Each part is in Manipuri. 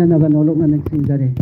nabanulog na nagsinggari.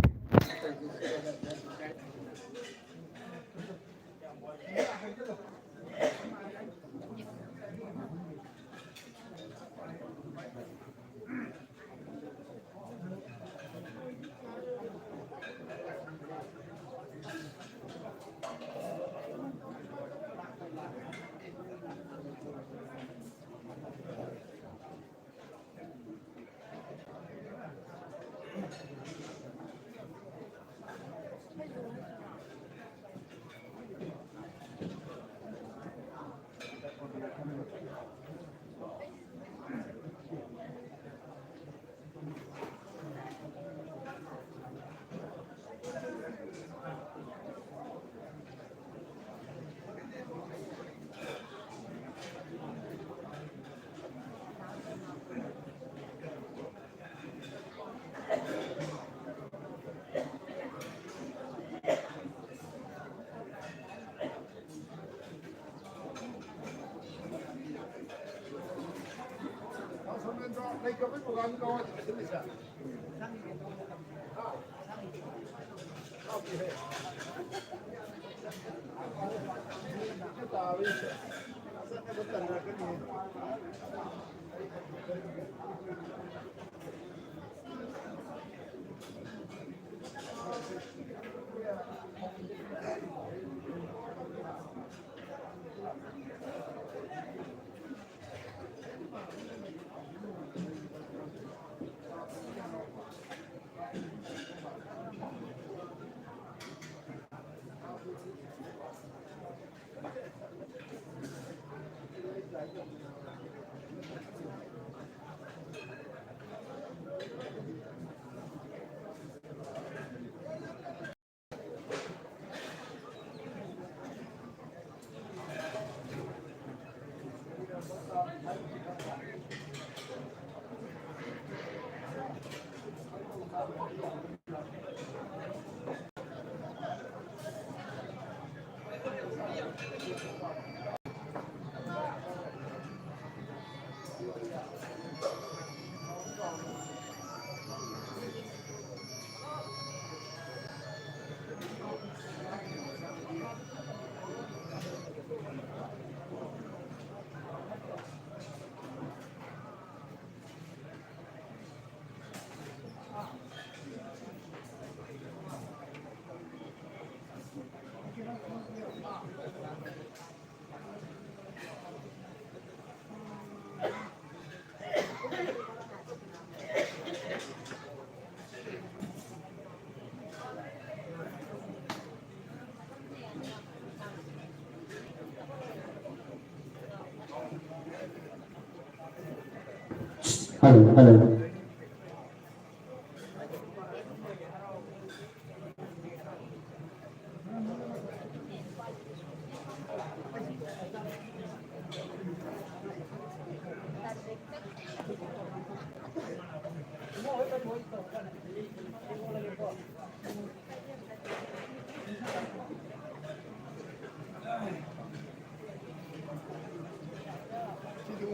Hello.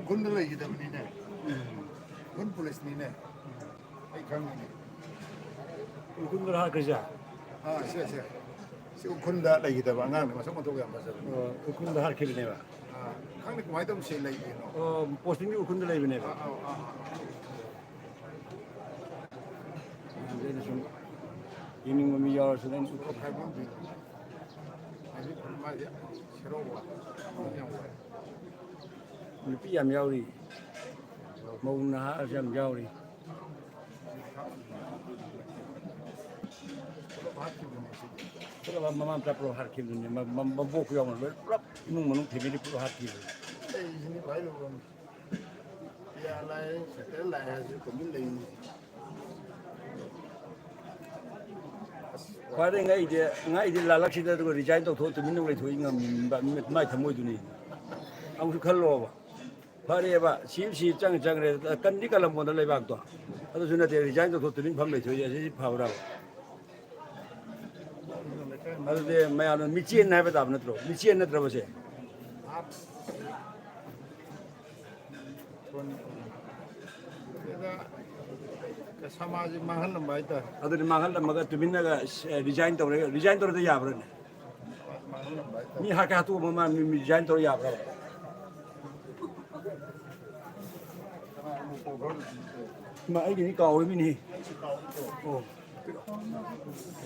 군들 얘기다 보니네. 군 폴리스니네. 이 강이네. 군들 할 거자. 아, 세. 지금 군다 얘기다 봐. 나는 무슨 것도 안 봐서. 군들 할 기분에 봐. 아, 강이 많이 좀 세 얘기노. 포스팅이 군들 기분에 봐. 이제 좀 이민 몸이 열어서는 그거 팔면 돼. 아니, 얼마야? 새로워. 그냥 와. 우리 삐암 야우리 먹나 하점 야우리. Kalau mama tak perlu harkim dunia, mama buku yang mana, berapa imung menung TV perlu harkim. Ini baik loh. Ya lain, setelah lain hasil pemilih. Pada ngai dia lalak sih tu resign tu minum lagi tu ingat mai thamoi tu ni. Aku kalau pada apa sih cang le, kan di kalau modal lagi bag tu. Atau sudah dia resign tu minum pam lagi tu jadi power up. Atau dia mai anu micin naik pada apa tu? Micin nak terus je. ꯁꯃꯥꯖ ꯃꯥꯡꯍꯜꯂꯝꯕ ꯍꯥꯏꯇꯥꯔꯦ ꯑꯗꯨꯗꯤ ꯃꯥꯡꯍꯜꯂꯝꯃꯒ ꯇꯨꯃꯤꯟꯅꯒ ꯔꯤꯖꯥꯏꯟ ꯇꯧꯔꯒ ꯔꯤꯖꯥꯏꯟ ꯇꯧꯔꯗꯤ ꯌꯥꯕ꯭ꯔꯥꯅꯦ ꯃꯥꯡꯍꯜꯂꯝꯕ ꯍꯥꯏꯇꯥꯔꯦ ꯃꯤ ꯍꯥꯠꯀ ꯍꯥꯠꯇꯣꯛꯑꯝꯃ ꯃꯥ ꯔꯤꯖꯥꯏꯟ ꯇꯧꯔ ꯌꯥꯕ꯭ꯔꯥ ꯃꯥ ꯑꯩꯒꯤꯗꯤ ꯀꯥꯎꯔꯤꯃꯤꯅꯦ ꯑꯣ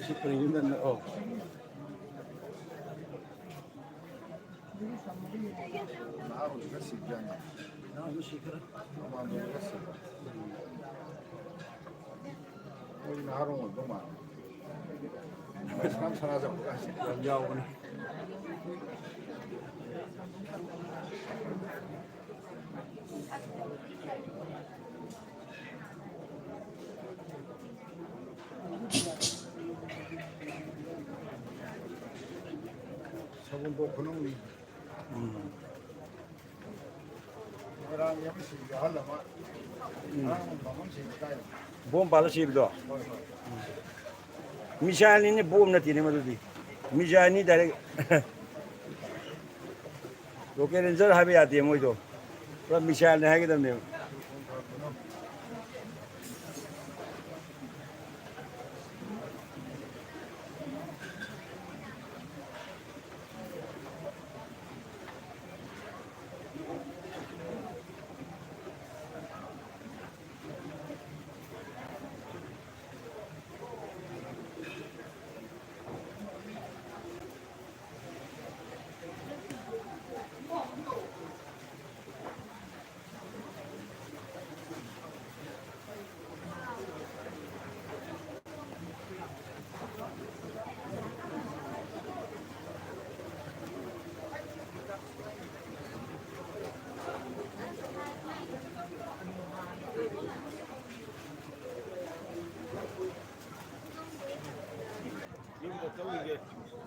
ꯁꯤ ꯀꯔꯤꯒꯤꯅꯣ ꯑꯣ ꯅꯍꯥꯔꯣꯜꯒ ꯁꯤꯕꯖꯥꯠꯅꯤ ꯅꯍꯥꯟꯁꯨ ꯁꯤꯈꯔꯦ ꯃꯃꯥꯡꯗꯒ ꯁꯤꯕ ꯃꯣꯏ ꯅꯍꯥꯔꯣꯜ ꯑꯣꯏꯕ ꯃꯥꯜꯂꯦ ꯃꯁꯥꯝ ꯁꯅꯥꯖꯧꯒꯁꯦ ꯌꯥꯝ ꯌꯥꯎꯕꯅꯤ ꯁꯒꯨꯟꯇꯣ ꯈꯨꯅꯧꯅꯤ ꯃꯣꯏꯔꯥꯡꯒꯤ ꯑꯃ ꯁꯤꯕ ꯑꯍꯜ ꯑꯃ ꯉꯔꯥꯡ ꯃꯐꯝ ꯁꯤꯕ ꯀꯥꯏꯗ ꯕꯣꯝ ꯄꯥꯜꯂ ꯁꯤꯕꯗꯣ ꯍꯣꯏ ꯍꯣꯏ ꯃꯤꯁꯥꯏꯜꯅꯤꯅꯦ ꯕꯣꯝ ꯅꯠꯇꯦꯅꯦ ꯃꯗꯨꯗꯤ ꯃꯤꯁꯥꯏꯜꯅꯤ ꯗꯥꯏꯔꯦꯛ ꯂꯣꯀꯦꯜ ꯔꯦꯟꯖꯔ ꯍꯥꯏꯕ ꯌꯥꯗꯦ ꯃꯣꯏꯗꯣ ꯄꯨꯔꯥ ꯃꯤꯁꯥꯏꯜꯅꯤ ꯍꯥꯏꯒꯗꯕꯅꯦꯕ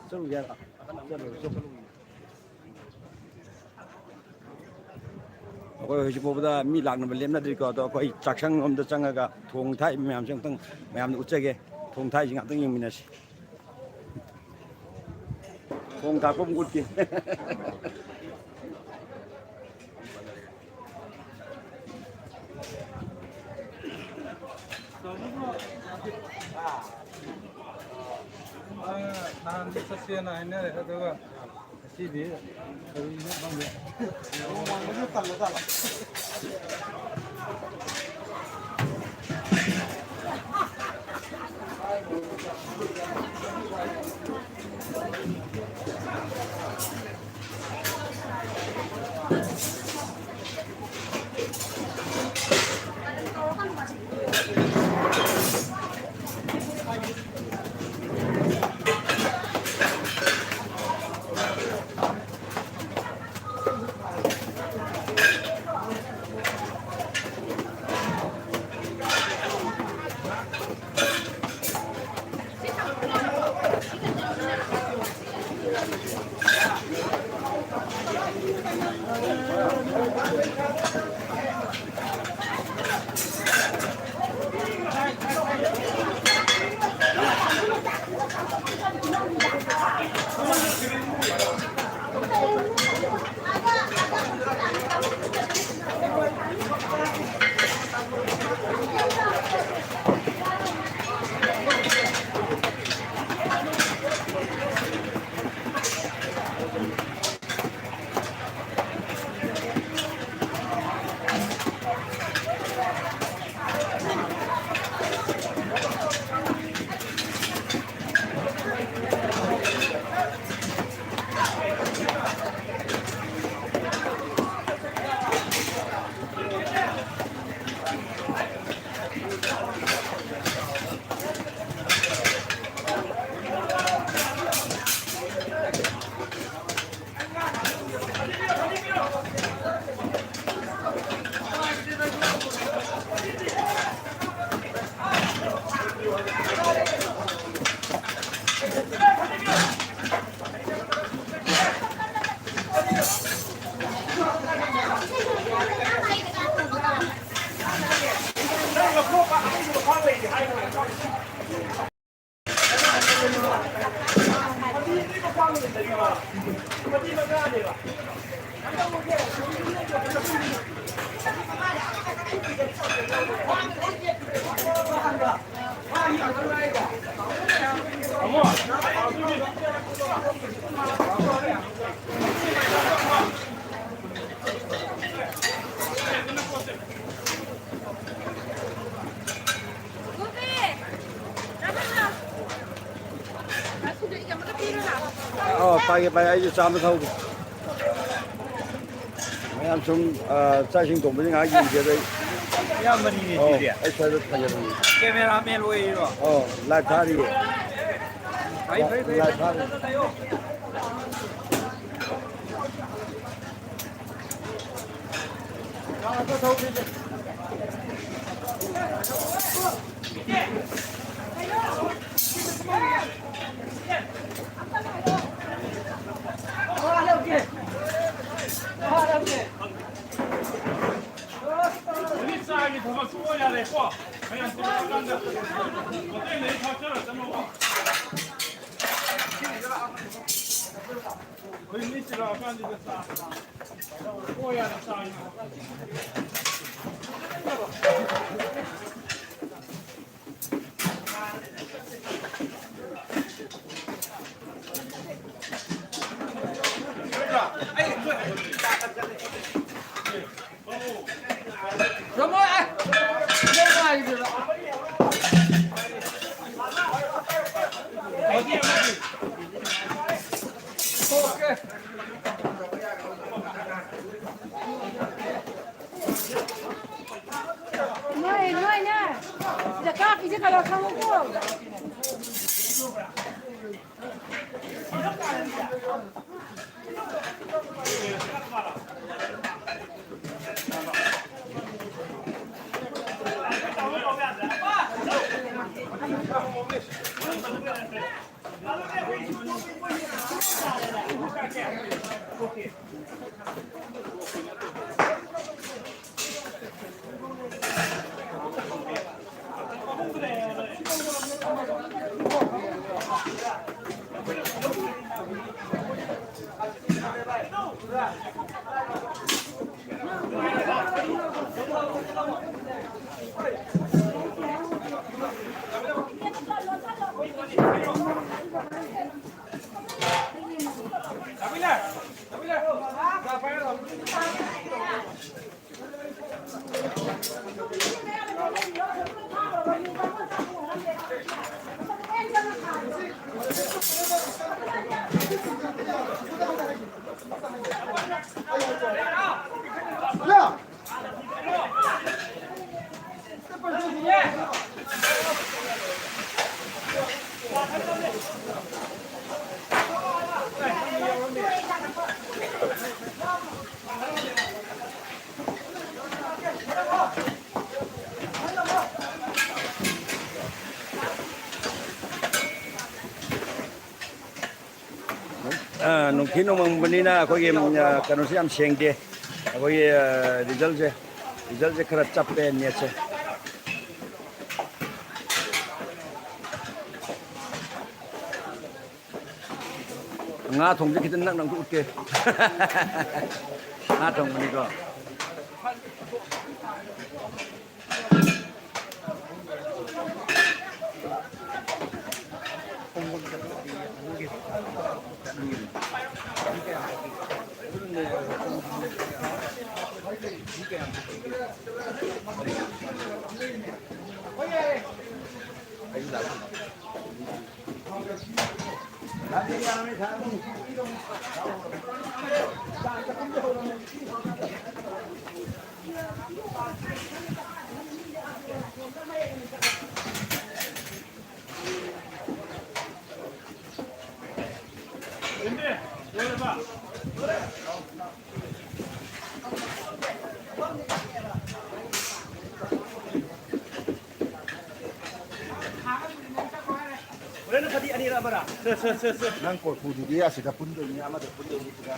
ꯆꯠꯂꯨꯒꯦ ꯍꯥꯏꯔꯣ ꯑꯩꯈꯣꯏ ꯍꯧꯖꯤꯛ ꯐꯥꯎꯕꯗ ꯃꯤ ꯂꯥꯛꯅꯕ ꯂꯦꯞꯅꯗ꯭ꯔꯤꯀꯣ ꯑꯗꯣ ꯑꯩꯈꯣꯏ ꯆꯥꯛꯁꯪ ꯂꯣꯝꯗ ꯆꯪꯉꯒ ꯊꯣꯡ ꯊꯥꯛꯏꯕ ꯃꯌꯥꯝꯁꯦ ꯑꯃꯨꯛꯇꯪ ꯃꯌꯥꯝꯗ ꯎꯠꯆꯒꯦ ꯊꯣꯡ ꯊꯥꯛꯏꯁꯤ ꯉꯥꯛꯇꯪ ꯌꯦꯡꯃꯤꯟꯅꯁꯤ ꯊꯣꯡ ꯊꯥꯛꯄ ꯑꯃꯨꯛ ꯎꯠꯀꯦ ꯅꯍꯥꯟꯗꯤ ꯆꯠꯁꯦꯅ ꯍꯥꯏꯅꯔꯦ ꯑꯗꯨꯒ ꯉꯁꯤꯗꯤ ꯀꯔꯤꯅꯣ ꯈꯪꯗꯦ ꯅꯣꯡꯃꯥꯡꯕꯁꯨ ꯇꯜꯂꯖꯥꯠꯂ 빠게 아주 잠을 하고. 그냥 좀 짜신 동물이 아기 이제도. 야 머리 이리야. 애써도 타려고. 카메라맨 로이로. 라이타리. 파이. 라이타리. 더 수고해야 돼. 그냥 들어간다. 어때? 내 차처럼 좀 거의 밑으로 아까 앉았다. 수고해야 돼. Nói nha. Giờ các cái chiếc là không có. nung khi nung bên na có cái cái nó sẽ làm xiềng đi, có cái result sẽ khá chắp bên nhé chứ. ngã thùng cái tên nặng cũng ok, ngã thùng này có. Nang ko pudi dia sida pundo ni ama de pundo ni sida.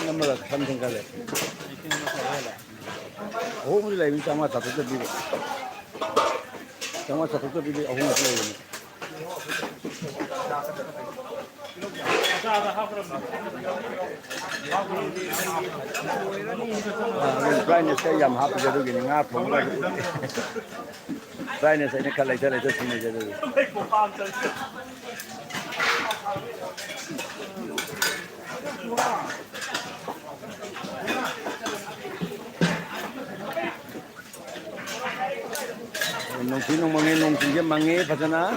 신나무가 삼성 갈래. 어흥을 내면 장마 사토도 비리. 장마 사토도 비리 어흥을 내면. 브라이너스 양 하고 저기 nga 통과. 브라이너스 이제 칼레이터를 저 쓰는 저기. nung mangi pasana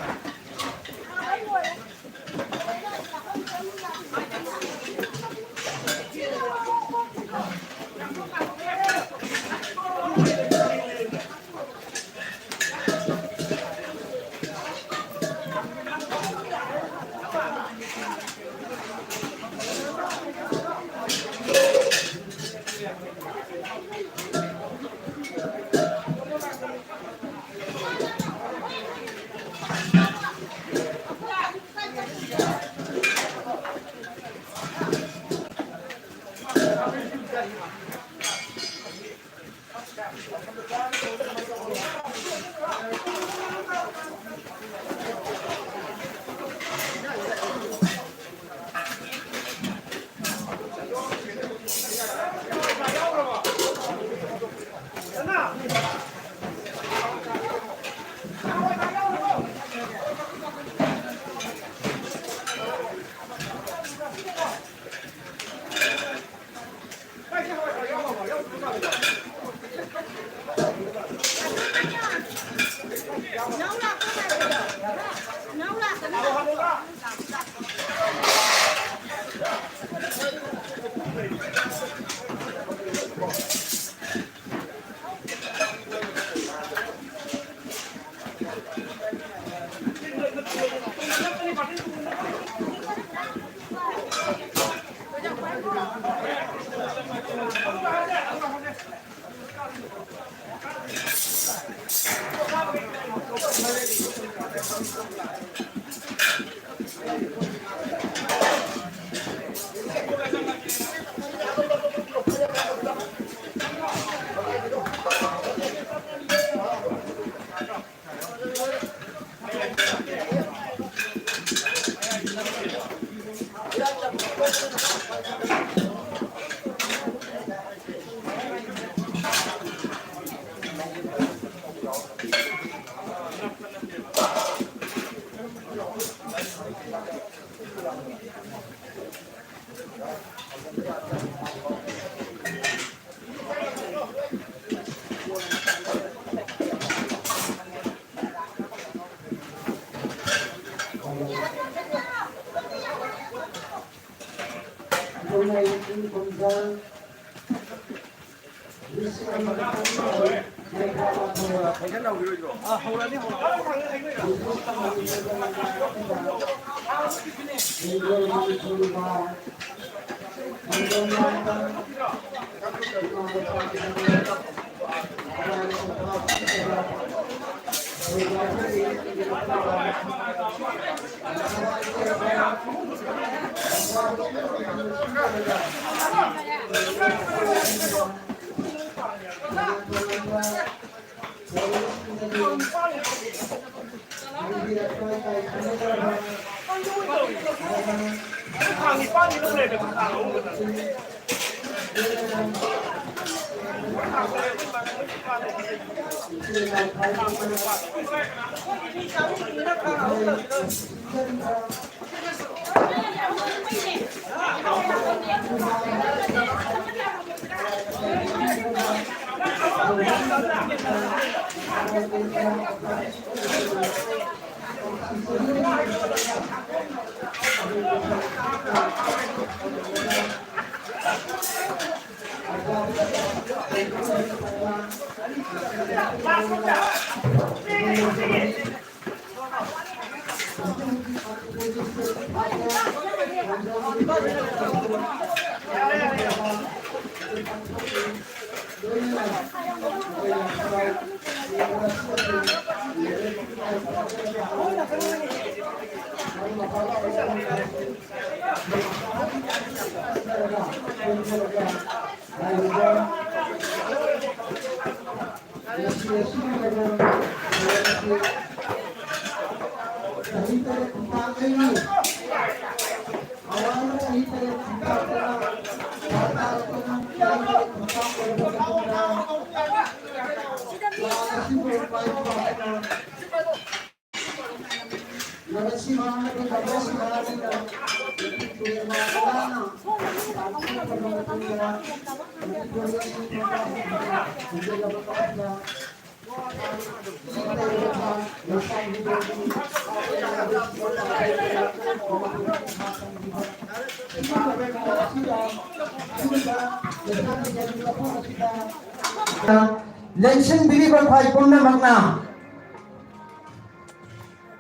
Lensin believer pai punna makna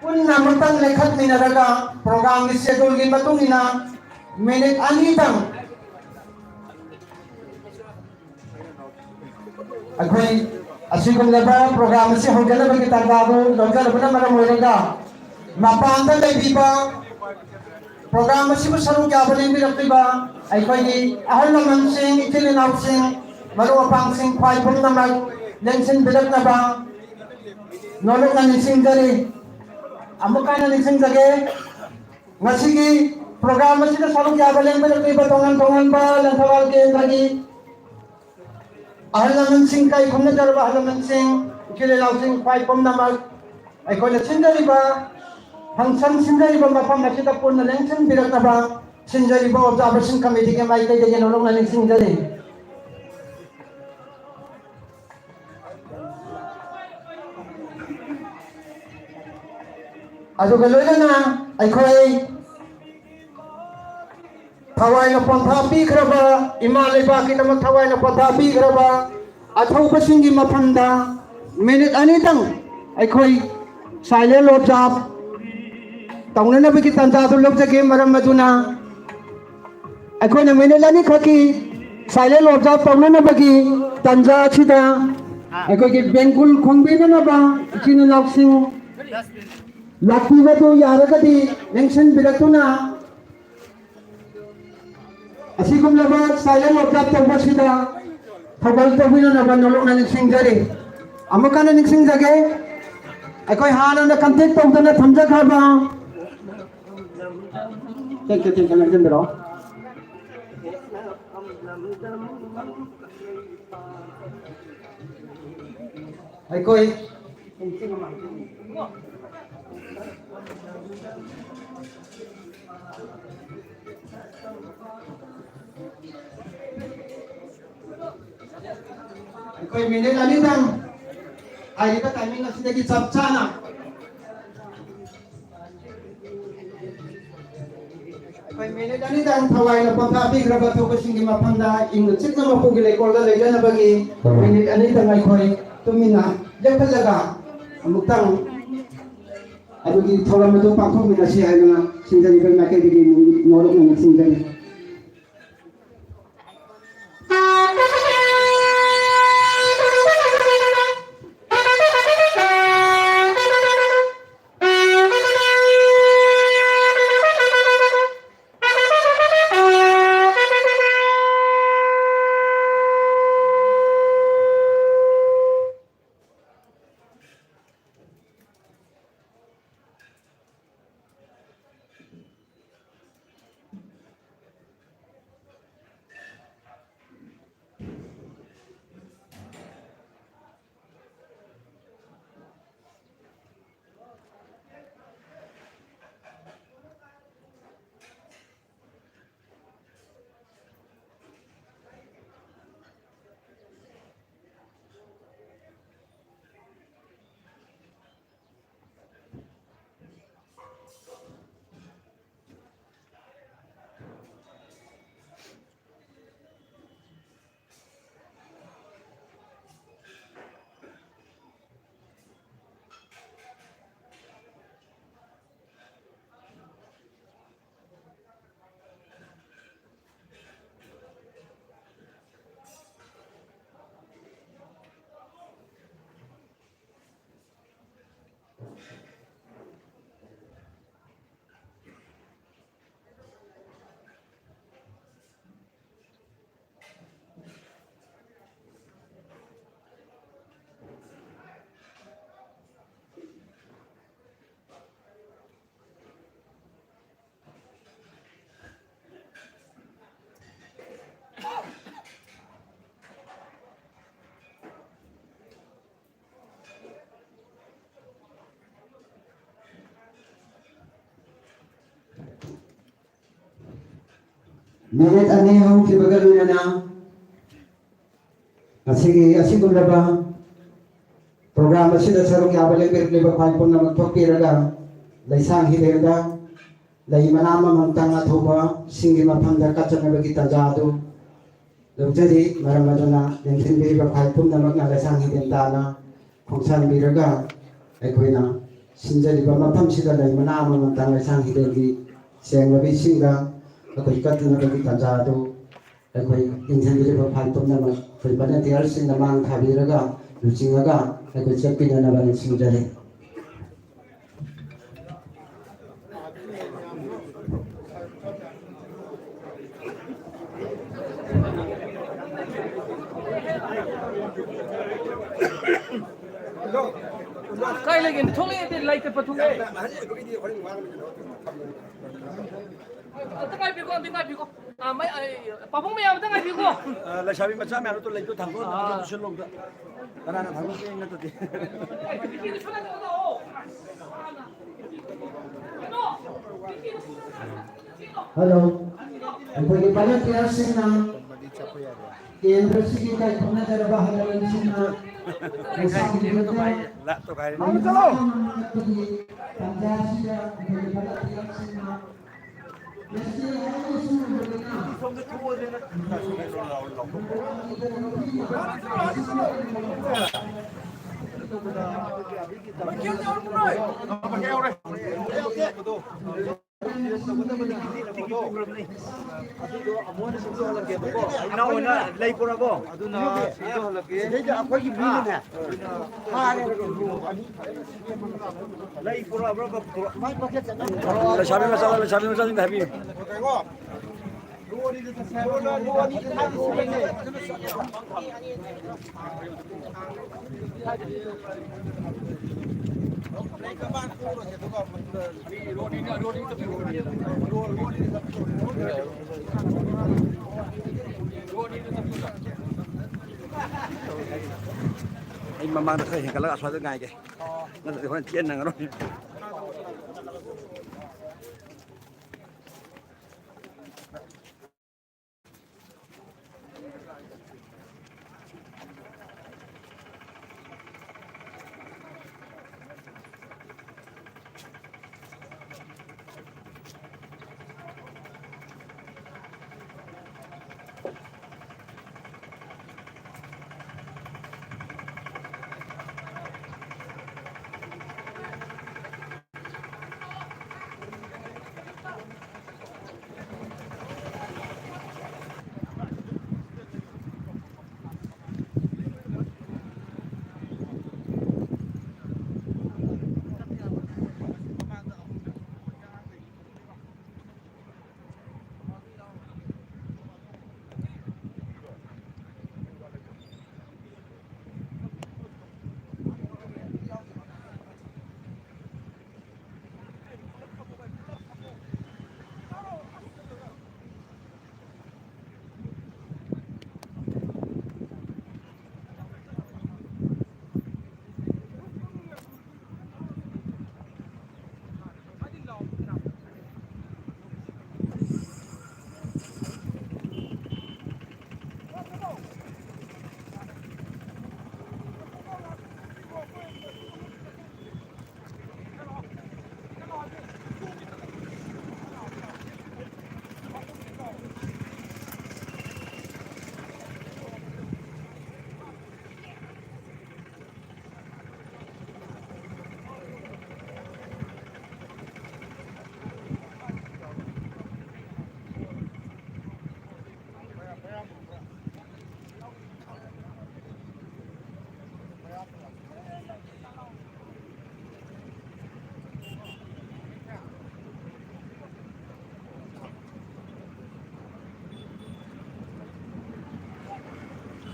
punna matang lekhat minaraga program ni schedule gi matung ina minute ani tang akhoi asigum leba program si hogala bagi tanggabu dongkar bana mara moiraga mapan ta lebiba program si bu saru kya bali bi raktiba akhoi ni ahal naman sing itilin out sing maru apang sing pai punna mak lensin bidak na ba nolok na nising dari amuka na nising jage ngasigi program masih na salu kya baleng ba kay batongan ba lang thawal ke lagi ahlan sing kai khumna jarba ahlan sing kile law sing pai pom na mag ai ko na sindari ba hangsan sindari ba mapam na kita pun na lensin bidak na ba sindari ba observation committee ke mai kay jage nolok na nising dari aduga loina aikhoi thawai na pontha pi khraba ima leba ki namak thawai na pontha pi khraba athau pasingi maphamda minute ani tang aikhoi silent observe tauna na biki tanda tu lok jage maram maduna aikhoi na minute ani khaki silent observe tauna na baki tanja chida aikhoi ki benkul khongbi na ba chinu laksing Laki batu yaragadi mention bilatuna asigum labat silent observe tawba sida thawal tawina na banolok na ningsing jari amukana ningsing jage akoi hana na contact tawdana thamja khaba thank you narjan bero akoi Koi minute ani tang ai ka timing na sidagi chapchana koi minute ani tang thawai na pangka bi graba to ko singi mapanda ing chitna ma pugi le kolda le jana bagi minute ani tang ai koi tumina jakal jaga amuktang adugi thola ma to pakho mina si ai na sinjani bai ma ke digi nolok na sinjani Minute ani hꯧꯈꯤꯕꯒ ꯂꯣꯏꯅꯅ ꯉꯁꯤꯒꯤ ꯑꯁꯤꯒꯨꯝꯂꯕ ꯄ꯭ꯔꯣꯒ꯭ꯔꯥꯝ ꯑꯁꯤꯗ ꯁꯔꯨꯛ ꯌꯥꯕ ꯂꯩꯕꯤꯔꯛꯂꯤꯕ ꯈ꯭ꯋꯥꯏ ꯄꯨꯝꯅꯃꯛ ꯊꯣꯛꯄꯤꯔꯒ ꯂꯩꯁꯥꯡ ꯍꯤꯔꯦꯜꯗ ꯂꯩ ꯃꯅꯥ ꯃꯃꯪꯇꯪ ꯑꯊꯧꯕ ꯁꯤꯡꯒꯤ ꯃꯐꯝꯗ ꯀꯠꯆꯅꯕꯒꯤ ꯇꯥꯟꯖꯥ ꯑꯗꯨ ꯂꯧꯖꯔꯤ ꯃꯔꯝ ꯑꯗꯨꯅ ꯌꯦꯡꯁꯤꯟꯕꯤꯔꯤꯕ ꯈ꯭ꯋꯥꯏ ꯄꯨꯝꯅꯃꯛꯅ ꯂꯩꯁꯥꯡ ꯍꯤꯔꯦꯜ ꯇꯥꯅ ꯈꯣꯡꯁꯥꯟꯕꯤꯔꯒ ꯑꯩꯈꯣꯏꯅ ꯁꯤꯟꯖꯔꯤꯕ ꯃꯐꯝꯁꯤꯗ ꯂꯩ ꯃꯅꯥ ꯃꯃꯪꯇꯪ ꯂꯩꯁꯥꯡ ꯍꯤꯔꯦꯜꯒꯤ ꯁꯦꯡꯂꯕ ꯏꯁꯤꯡꯒ ꯑꯩꯈꯣꯏ ꯀꯠꯅꯕꯒꯤ ꯇꯥꯟꯖꯥ ꯑꯗꯨ ꯑꯩꯈꯣꯏ ꯌꯦꯡꯁꯤꯟꯕꯤꯔꯤꯕ ꯈ꯭ꯋꯥꯏ ꯄꯨꯝꯅꯃꯛ ꯑꯩꯈꯣꯏ ꯚꯂꯟꯇꯤꯌꯔꯁꯤꯡꯅ ꯃꯥꯡ ꯊꯥꯕꯤꯔꯒ ꯂꯨꯆꯤꯡꯉꯒ ꯑꯩꯈꯣꯏ ꯆꯠꯄꯤꯅꯅꯕ ꯅꯤꯡꯁꯤꯡꯖꯔꯤ Kai lagi ni thong ni lai ke patung ni. Tengah bigo, tengah bigo. Mai papung mai am tengah bigo. ꯂꯩꯁꯥꯕꯤ ꯃꯆꯥ ꯃꯌꯥꯝꯗꯣ ꯂꯩꯇꯣ ꯊꯥꯡꯗꯣꯛꯑ ꯁꯤꯜꯂꯣꯝꯗ ꯀꯅꯥꯅ ꯊꯥꯡꯗꯣꯛꯀꯦ ꯅꯠꯇꯗꯤ ꯍꯜꯂꯣ ꯑꯩꯈꯣꯏꯒꯤ ꯚꯂꯟꯇꯤꯌꯔꯁꯤꯡꯅ ꯀꯦꯟꯗ꯭ꯔꯁꯤꯒꯤ ꯀꯥꯏꯈꯣꯛꯅꯖꯔꯕ ꯍꯜꯂꯕꯁꯤꯡꯅ ꯂꯥꯛ ꯇꯣꯈꯥꯏꯔꯦ ꯇꯥꯟꯖꯥꯁꯤꯗ ꯑꯩꯈꯣꯏꯒꯤ ꯚꯂꯟꯇꯤꯌꯔꯁꯤꯡꯅ ꯂꯩ ꯄꯨꯔꯛꯑꯕꯣ ꯑꯗꯨꯅ ꯑꯩꯈꯣꯏꯒꯤ ꯃꯤꯅꯅꯦ ꯂꯩ ꯄꯨꯔꯛꯑꯕ꯭ꯔꯥ ꯂꯩꯁꯥꯕꯤ ꯃꯆꯥꯁꯤꯡꯗ ꯍꯥꯏꯕꯤꯌꯨ ꯑꯩ ꯃꯃꯥꯡꯗ ꯈꯔ ꯍꯦꯟꯒꯠꯂꯒ ꯑꯁ꯭ꯋꯥꯏꯗ ꯉꯥꯏꯒꯦ ꯅꯠꯇ꯭ꯔꯗꯤ ꯍꯣꯔꯦꯟ ꯆꯦꯟ ꯅꯪꯉꯔꯣꯏ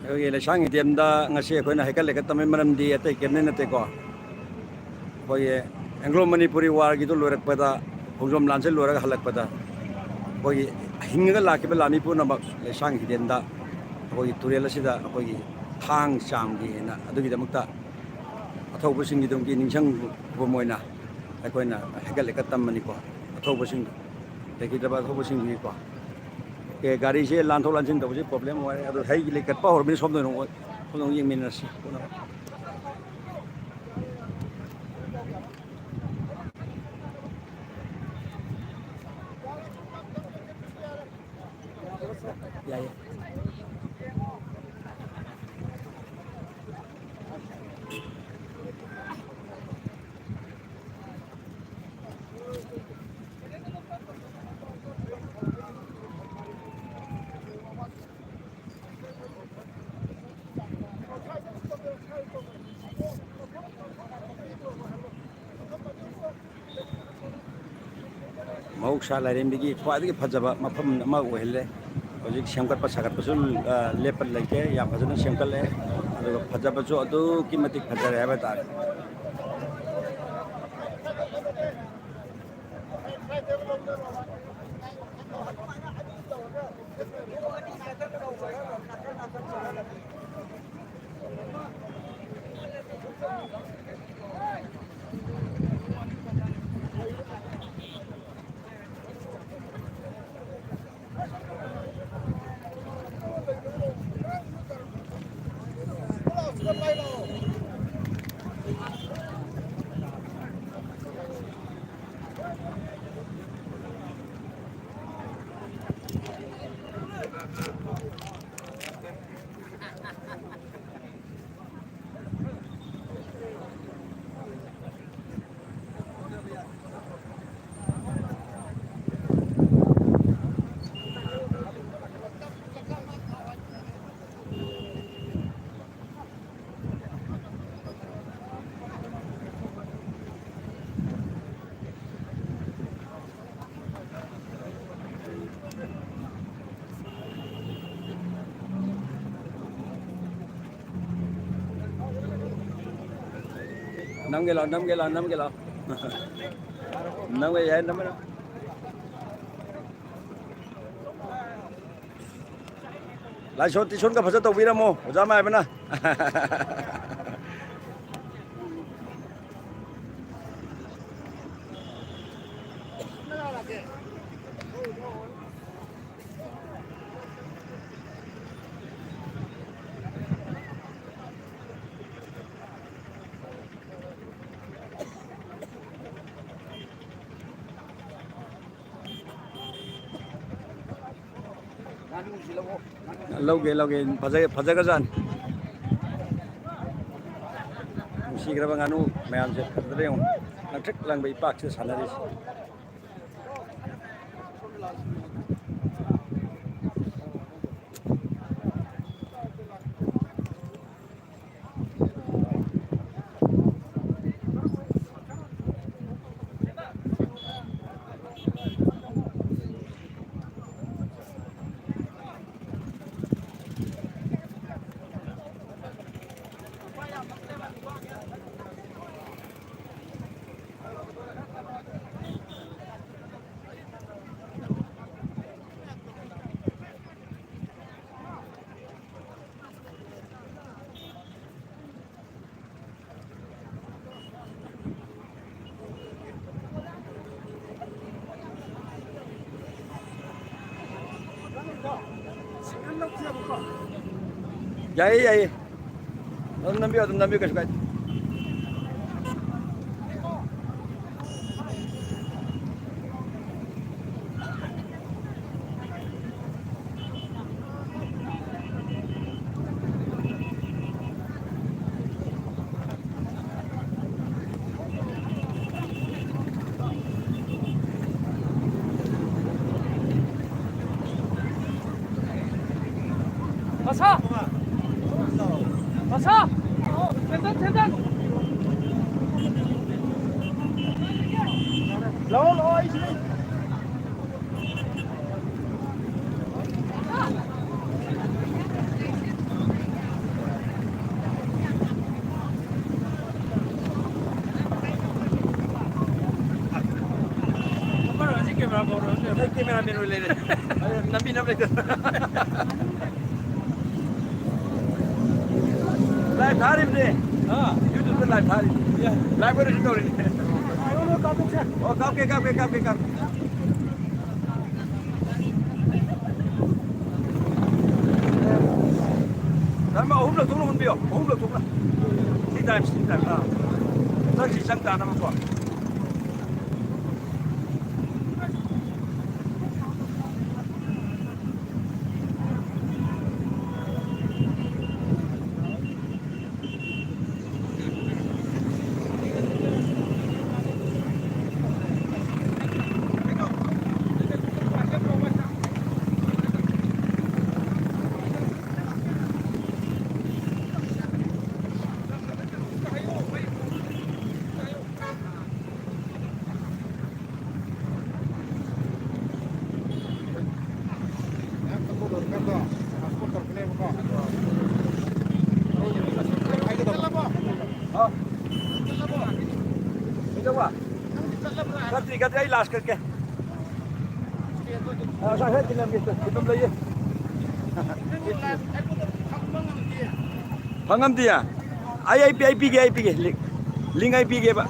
ꯑꯩꯈꯣꯏꯒꯤ ꯂꯩꯁꯥꯡ ꯍꯤꯗꯦꯝꯗ ꯉꯁꯤ ꯑꯩꯈꯣꯏꯅ ꯍꯩꯀꯠ ꯂꯩꯀꯠꯇꯕꯩ ꯃꯔꯝꯗꯤ ꯑꯇꯩ ꯀꯦꯝꯅꯩ ꯅꯠꯇꯦꯀꯣ ꯑꯩꯈꯣꯏꯒꯤ ꯑꯦꯡꯒ꯭ꯂꯣ ꯃꯅꯤꯄꯨꯔꯤ ꯋꯥꯔꯒꯤꯗꯨ ꯂꯣꯏꯔꯛꯄꯗ ꯈꯣꯡꯖꯣꯝ ꯂꯥꯟꯁꯦ ꯂꯣꯏꯔꯒ ꯍꯜꯂꯛꯄꯗ ꯑꯩꯈꯣꯏꯒꯤ ꯍꯤꯡꯉꯒ ꯂꯥꯛꯈꯤꯕ ꯂꯥꯟꯃꯤ ꯄꯨꯝꯅꯃꯛ ꯂꯩꯁꯥꯡ ꯍꯤꯗꯦꯝꯗ ꯑꯩꯈꯣꯏꯒꯤ ꯇꯨꯔꯦꯜ ꯑꯁꯤꯗ ꯑꯩꯈꯣꯏꯒꯤ ꯊꯥꯡ ꯆꯥꯝꯒꯦꯅ ꯑꯗꯨꯒꯤꯗꯃꯛꯇ ꯑꯊꯧꯕꯁꯤꯡꯒꯤꯗꯃꯛꯀꯤ ꯅꯤꯡꯁꯤꯡꯐꯝ ꯑꯣꯏꯅ ꯑꯩꯈꯣꯏꯅ ꯍꯩꯀꯠ ꯂꯩꯀꯠ ꯇꯝꯕꯅꯤꯀꯣ ꯑꯊꯧꯕꯁꯤꯡꯗꯣ ꯂꯩꯈꯤꯗꯕ ꯊꯧꯕꯁꯤꯡꯒꯤꯀꯣ ꯒꯥꯔꯤꯁꯦ ꯂꯥꯟꯊꯣꯛ ꯂꯥꯟꯁꯤꯟ ꯇꯧꯕꯁꯦ ꯄ꯭ꯔꯣꯕ꯭ꯂꯦꯝ ꯑꯣꯏꯔꯦ ꯑꯗꯣ ꯍꯩꯒꯤ ꯂꯩꯀꯠꯄ ꯍꯧꯔꯕꯅꯤ ꯁꯣꯝꯗ ꯌꯦꯡꯃꯤꯟꯅꯔꯁꯤ ꯌꯥꯏ ꯃꯍꯧꯁꯥ ꯂꯥꯏꯔꯦꯝꯕꯤꯒꯤ ꯈ꯭ꯋꯥꯏꯗꯒꯤ ꯐꯖꯕ ꯃꯐꯝ ꯑꯃ ꯑꯣꯏꯍꯜꯂꯦ ꯍꯧꯖꯤꯛ ꯁꯦꯝꯒꯠꯄ ꯁꯥꯒꯠꯄꯁꯨ ꯂꯦꯞꯄ ꯂꯩꯇꯦ ꯌꯥꯝ ꯐꯖꯅ ꯁꯦꯝꯒꯠꯂꯦ ꯑꯗꯨꯒ ꯐꯖꯕꯁꯨ ꯑꯗꯨꯛꯀꯤ ꯃꯇꯤꯛ ꯐꯖꯔꯦ ꯍꯥꯏꯕ ꯇꯥꯔꯦ Năm cái lò năm cái vậy năm cái lại số tí xuống cái phải tàu vi ra mô ra mai bên này lâu ghê phật cái dân xí cái bang anu mày ăn chết cái đấy không nó trích lang bị bạc chứ sản ra đi Vậy năm biết cái gì 가서 대단 lỗi Camera bên lên năm pin đây live thả đi đi YouTube live thả đi live có được đâu đi copy Tama ahumlo tulungan biyo. Ahumlo tulungan. 3 times. Sa isang daan naman po. Kati ay last करके saya tinggal gitu belum lagi Pangam dia ai pigi link ai pigi Pak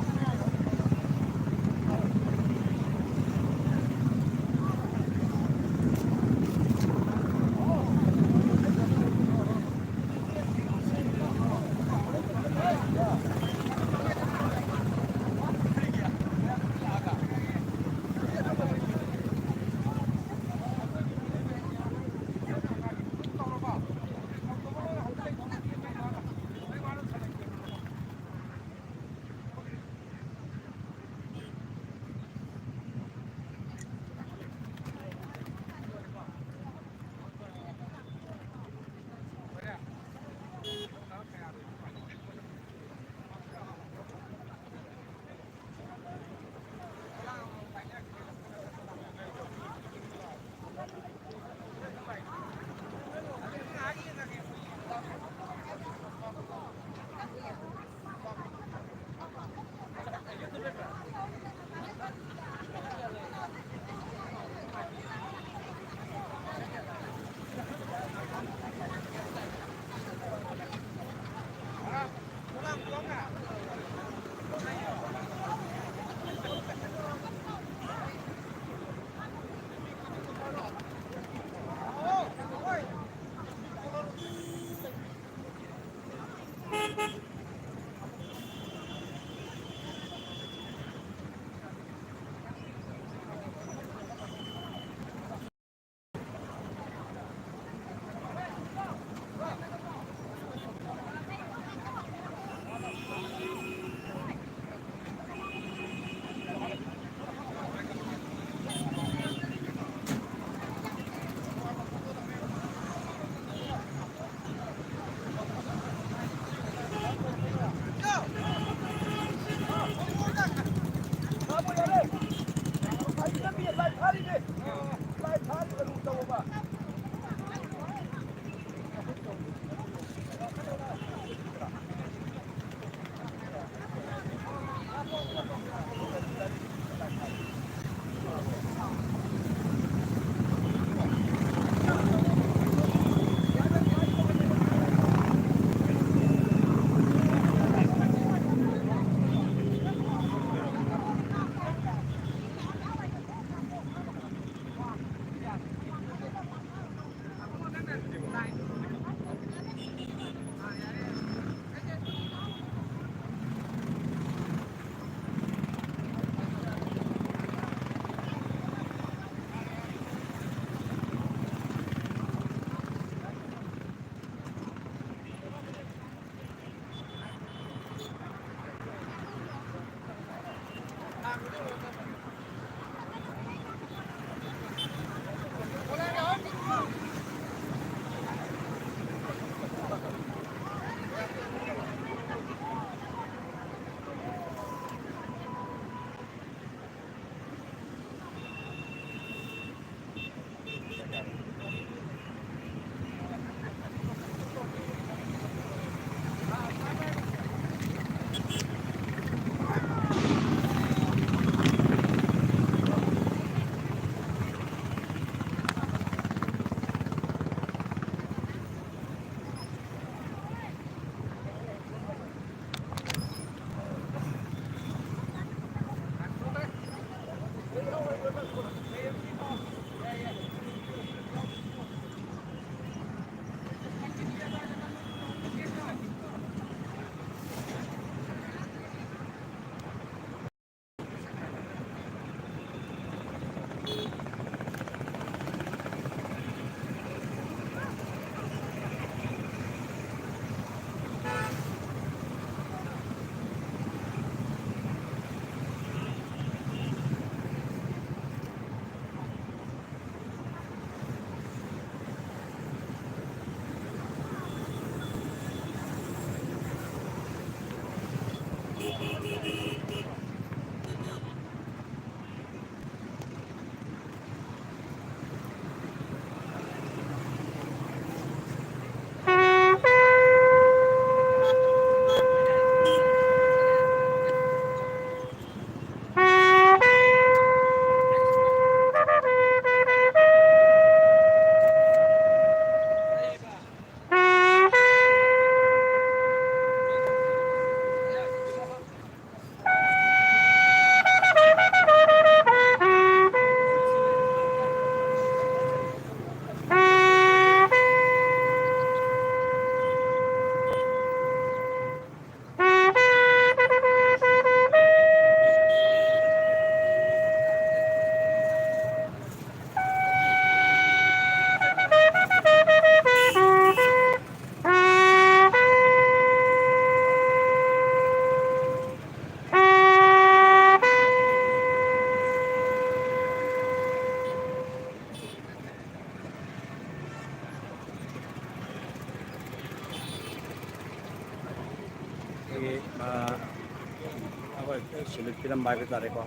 select ꯄꯤꯔꯝꯕ ꯍꯥꯏꯕ ꯇꯥꯔꯦꯀꯣ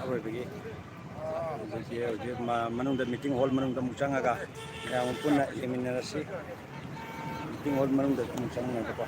ꯑꯔꯣꯏꯕꯒꯤ ꯍꯧꯖꯤꯛ ꯃꯅꯨꯡꯗ ꯃꯤꯇꯤꯡ ꯍꯣꯜ ꯃꯅꯨꯡꯗ ꯑꯃꯨꯛ ꯆꯪꯉꯒ ꯃꯌꯥꯝ ꯄꯨꯟꯅ ꯌꯦꯡꯃꯤꯟꯅꯔꯁꯤ ꯃꯤꯇꯤꯡ ꯍꯣꯜ ꯃꯅꯨꯡꯗ ꯑꯃꯨꯛ ꯆꯪꯉꯒꯀꯣ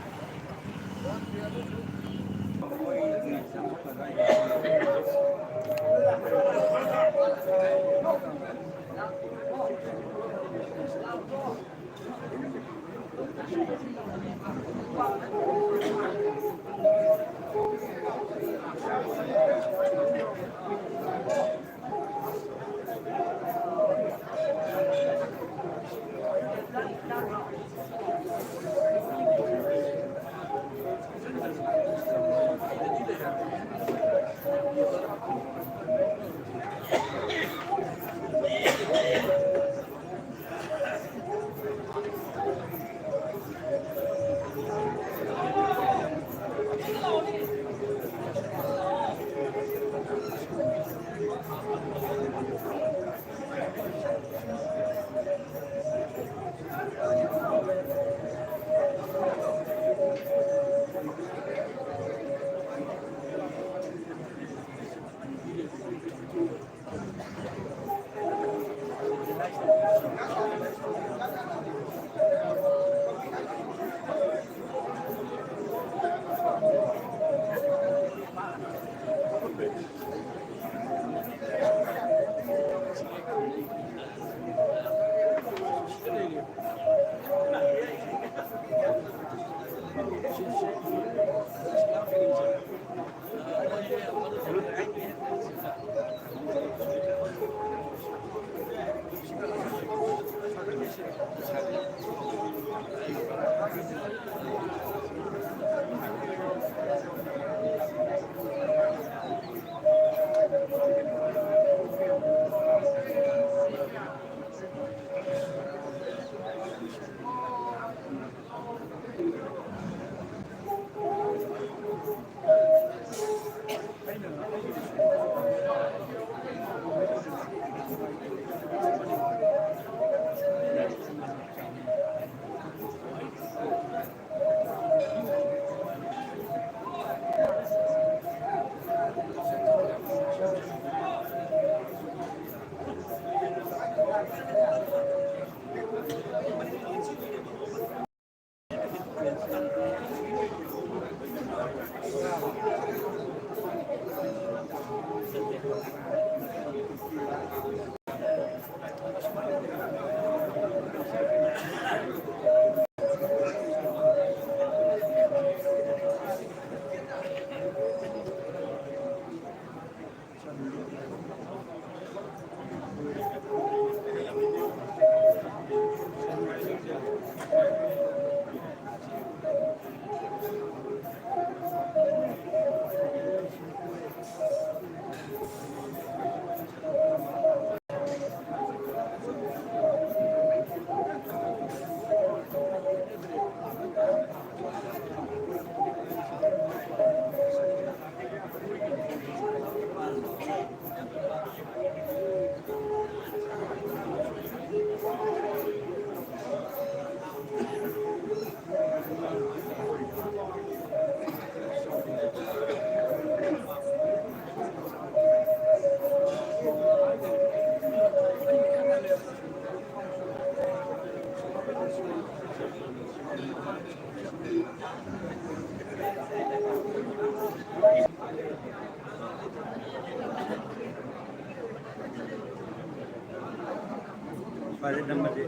Pada nama dia,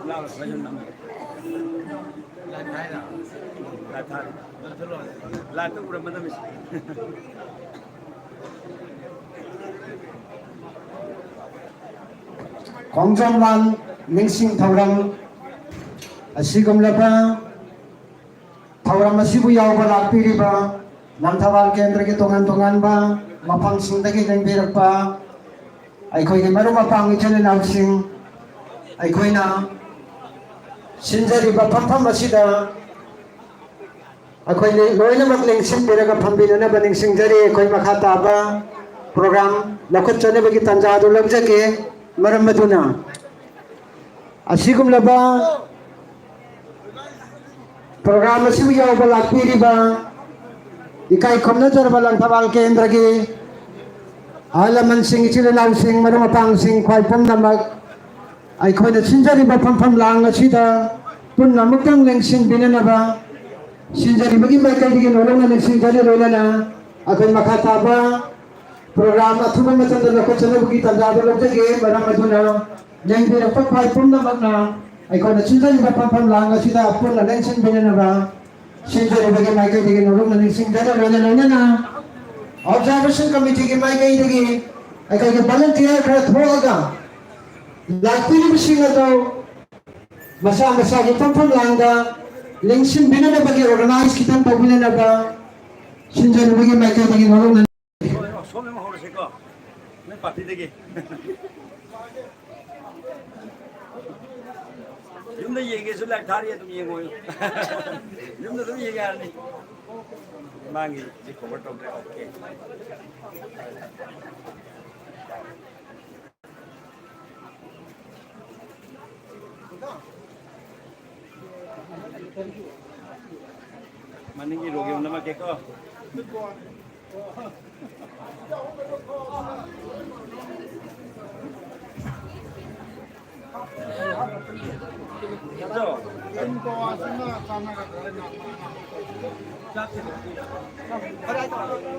lawan macam nama. Latar, latar udah mana mesti. ꯈꯣꯡꯖꯣꯝꯋꯥꯟ ꯅꯤꯡꯁꯤꯡ ꯊꯧꯔꯝ ꯑꯁꯤꯒꯨꯝꯂꯕ ꯊꯧꯔꯝ ꯑꯁꯤꯕꯨ ꯌꯥꯎꯕ ꯂꯥꯛꯄꯤꯔꯤꯕ ꯂꯝꯊꯕꯥꯜ ꯀꯦꯟꯗ꯭ꯔꯒꯤ ꯇꯣꯉꯥꯟ ꯇꯣꯉꯥꯟꯕ ꯃꯐꯝꯁꯤꯡꯗꯒꯤ ꯂꯦꯡꯕꯤꯔꯛꯄ ꯑꯩꯈꯣꯏꯒꯤ ꯃꯔꯨꯞ ꯃꯄꯥꯡ ꯏꯆꯤꯜ ꯏꯅꯥꯎꯁꯤꯡ ꯑꯩꯈꯣꯏꯅ ꯁꯤꯟꯖꯔꯤꯕ ꯐꯝꯐꯝ ꯑꯁꯤꯗ ꯑꯩꯈꯣꯏ ꯂꯣꯏꯅꯃꯛ ꯂꯦꯡꯁꯤꯟꯕꯤꯔꯒ ꯐꯝꯕꯤꯅꯅꯕ ꯅꯤꯡꯁꯤꯡꯖꯔꯤ ꯑꯩꯈꯣꯏ ꯃꯈꯥ ꯇꯥꯕ ꯄ꯭ꯔꯣꯒ꯭ꯔꯥꯝ ꯂꯧꯈꯠꯆꯅꯕꯒꯤ ꯇꯥꯟꯖꯥ ꯑꯗꯨ ꯂꯧꯖꯒꯦ ꯃꯔꯝ ꯑꯗꯨꯅ ꯑꯁꯤꯒꯨꯝꯂꯕ ꯄ꯭ꯔꯣꯒ꯭ꯔꯥꯝ ꯑꯁꯤꯕꯨ ꯌꯥꯎꯕ ꯂꯥꯛꯄꯤꯔꯤꯕ ikai khomna jarba lang thawal kendra gi alaman sing chilalaw sing marumapang sing khwai pom namak ai khoi na sinjari ba pham lang asida pun namutang leng sin binanaba sinjari bagi mai kai gi nolong na leng sinjari roila na akai makata ba program athuba matan da ko chana bugi tanda da lok ge maram aduna leng bi ra khwai pom namak na ai khoi na sinjari ba pham lang asida pun na leng sin binanaba sinjari bagi mai kai gi nolong na leng sinjari roila na observation committee ke mai kai degi ai kai ke volunteer khara thoga lakpili bising ato masa ki pam langga lengsin bina na bagi organize kitang pabila na ba sinjan bagi mai kai degi nolong na 소명 하고 거. 내 파티 되게. 윤도 얘기해서 날 다리에 좀 얘기해요. 윤도 좀 얘기하니. 망이 지금 버터 오케이. 만능이 로게 온나 맞게까. 맞죠?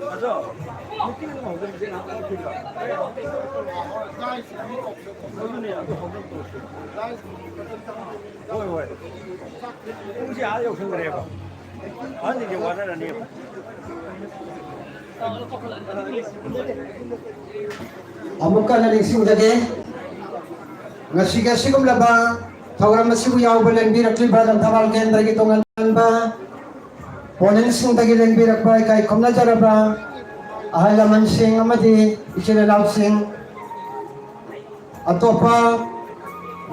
맞죠? 혹시 아역 생각해봐. 아니 이게 와는 아니에요. amuka na lingsing dage ngasiga sigum laba thawram masibu yaw balen birak liba dam thawal kendra gi tongan ba ponen sing dage len birak bai kai khomna jaraba ahalaman sing amadi ichila law sing atopa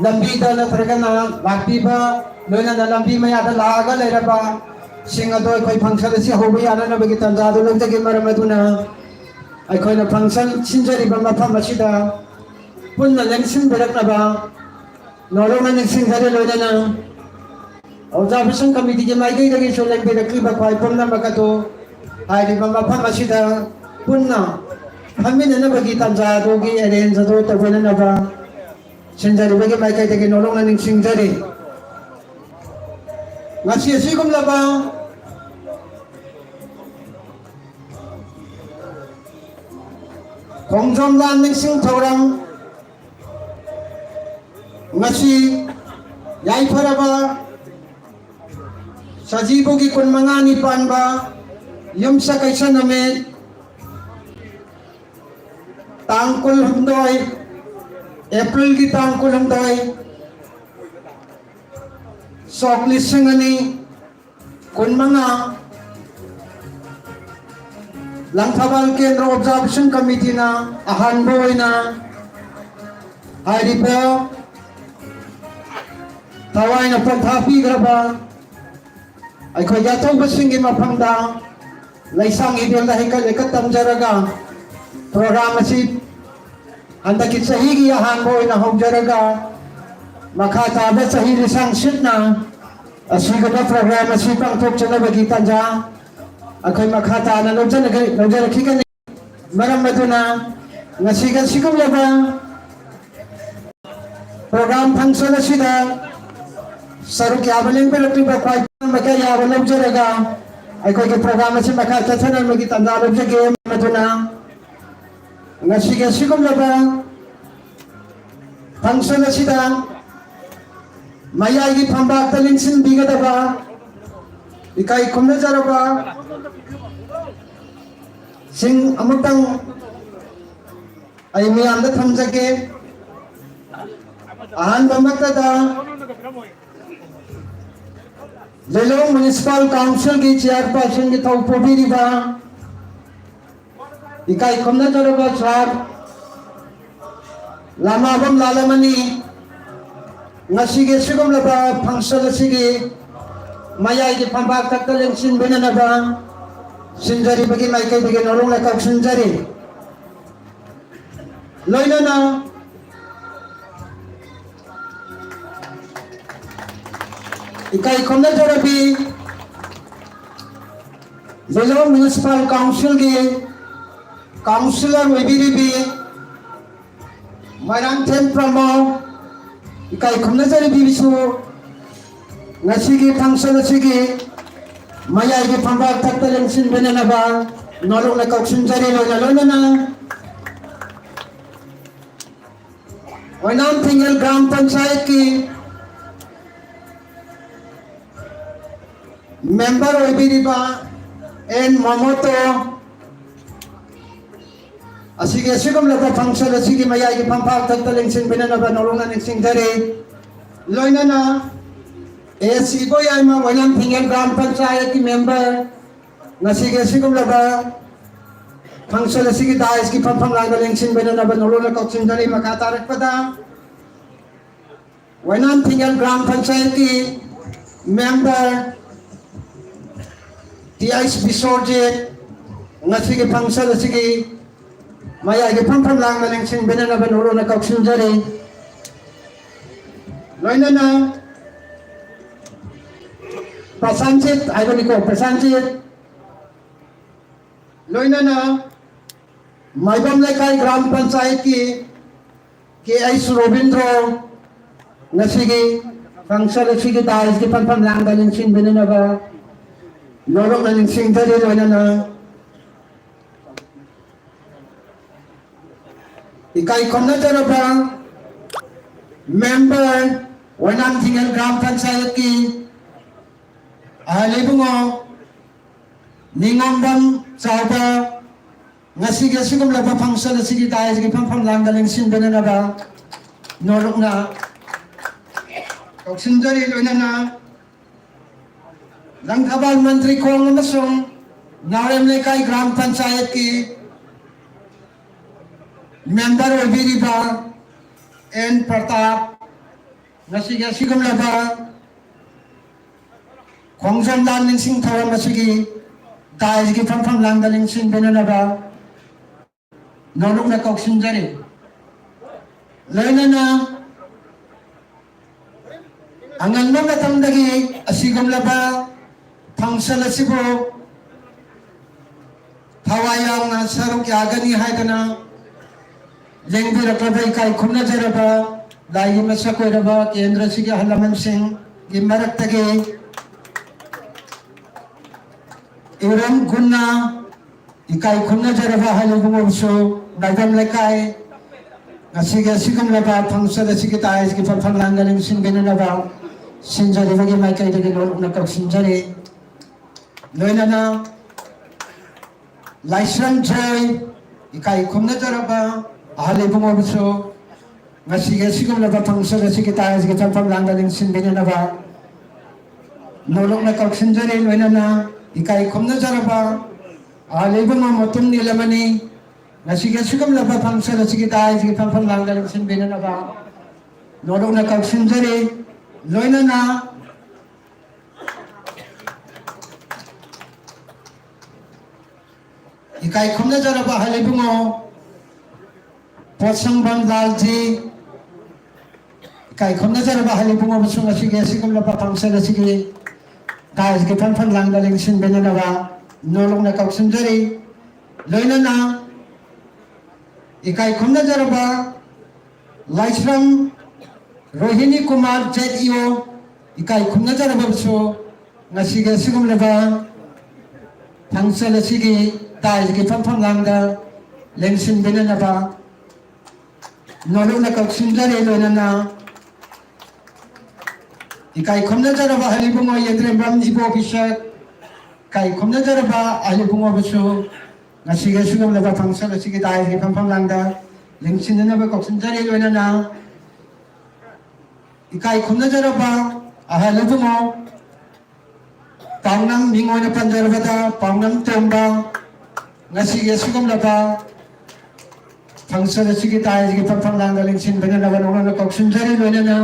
lambida na tragana lakpi ba loina na lambi maya da laga leraba sing ado koi function si hobi ana na bagi tanda do log dage maramaduna ai khoi na function sinjari ba mafam asida punna lengsin berak na ba nolong na lengsin dare loina na observation committee ke mai gai dage so leng berak li ba khoi pom na makato ai ri ba mafam asida punna hamina na bagi tanda do gi arrange do ta bana na ba sinjari bagi mai gai dage nolong na lengsin dare ngasi sigum laba Kongjomdan ningsing thorang ngasi yai paraba sajibo gi kun mangani panba yumsa kaisa name tangkul humdoi April gi tangkul humdoi soklising ani kun manga Langthawal Kendra Observation Committee na ahanboy na ay po taway na paghapi graba ay ko yatong basingi mapangda laisang idol na hikal ikatam jaraga programa si andakit sa higi ahanboy na hog jaraga makatabat sa hilisang sit na asiga na programa si pang tuksa na bagitan dyan ako'y makhata na nung dyan nakikan maram maduna ngasigan sigum laba program function na sida saruk yabaling belakli ba kway makaya walang jaraga ay ko'y programa si makhata na magitan na nung dyan maduna ngasigan sigum laba function na sida mayagi pambak talin sinbiga daba ikai kumna jaraba sing amutang ay miyanda thamjake ahan bamatada Lelong Municipal Council ki chairperson ki thaupobi riba ikai kumna jaraba sar lamabam lalamani ngasige sigum laba function sige maya iki pambak takaleng sin benana ba sinjari bagi mai kai bagi nolong lekak sinjari loina na ikai khomna jarabi Zilong Municipal Council ki Councilor Wibiribi Mairang Tem Pramo ikai khumna jari bibisu ngasigi function asigi maya gi phamba thakta lengsin benana ba nolong na kauksin jari lona na Oinam Tingel Gram Panchayat ki member Wibiriba and Mamoto asige sigum laba function asige maya gi phamba thakta lengsin benana ba nolong na lengsin jari loina na ASC boy I'm a Oinam Tingel Gram Panchayat ki member nasige sigum laba function asige dais ki phamba lengsin benana ba nolong na kauksin jari makatarak pada Oinam Tingel Gram Panchayat ki member TIS Bisorjit ngasige function asige maya ge pham lang na lengsin benana ban uro na kauksin jari loina na Prasanjit ironi ko Prasanjit loina na Maibam Lekai Gram Panchayat ki KI Surobindro ngasige function asige dais ge pham lang na lengsin benana ba nolong na lengsin jari loina na ikai khomna jaraba member Oinam Tingel Gram Panchayat ki alibungo ningombam chawba ngasige sigum laba function asigi dai gi pham lang galeng sin benana ba norok na kauksin jari loina na langkhabal mantri khong amasung Narem Lekai Gram Panchayat ki member Wibiriba and Pratap ngasige sigum laba Khongjam dan lengsin thawam asigi dais gi pham lang da lengsin benana ba nolong na kauksin jari loina na angan na matamdagi asigum laba function asibo thawayang na saruk yagani haidana lengbi raklabai kai khumna jaraba lai masakoi raba kendra sige halaman singh gi maraktage Iram Gunna ikai khumna jaraba halibungo so Maibam Lekai ngasige sigum laba function asige dais gi pham lang galeng sin benana ba sinjari bagi mai kai de nolong na kauksin jari loina na Laisran Joy ikai khumna jaraba halibungo so ngasige sigum laba function asige dais gi pham lang galeng sin benana ba nolong na kauksin jari loina na ikai khomna jaraba alibungo motum nilamani ngasige sigum laba function asige dai gi pham lang galeng sin benana ba nolong na kauksin jari loina na ikai khomna jaraba halibungo Posang Lalji ikai khomna jaraba halibungo busung asige sigum laba function asige dais gi pham lang galeng sin benana ba nolong na kauksin jari loina na ikai khomna jaraba Laisram Rohini Kumar ZEO ikai khomna jaraba so ngasige sigum laba function asige dais gi pham lang da lengsin benana ba nolong na kauksin jari loina na ikai khomna jaraba halibungo yendrembam ibo officer kai khomna jaraba halibungo busu ngasige sigum laba function asige dai gi pham lang da lengsin na ba kauksin jari loina na ikai khomna jaraba halibungo pangnam mingoina panjaraba da pangnam tomba ngasige sigum laba function asige dai gi pham lang da lengsin benana ba nolong na kauksin jari loina na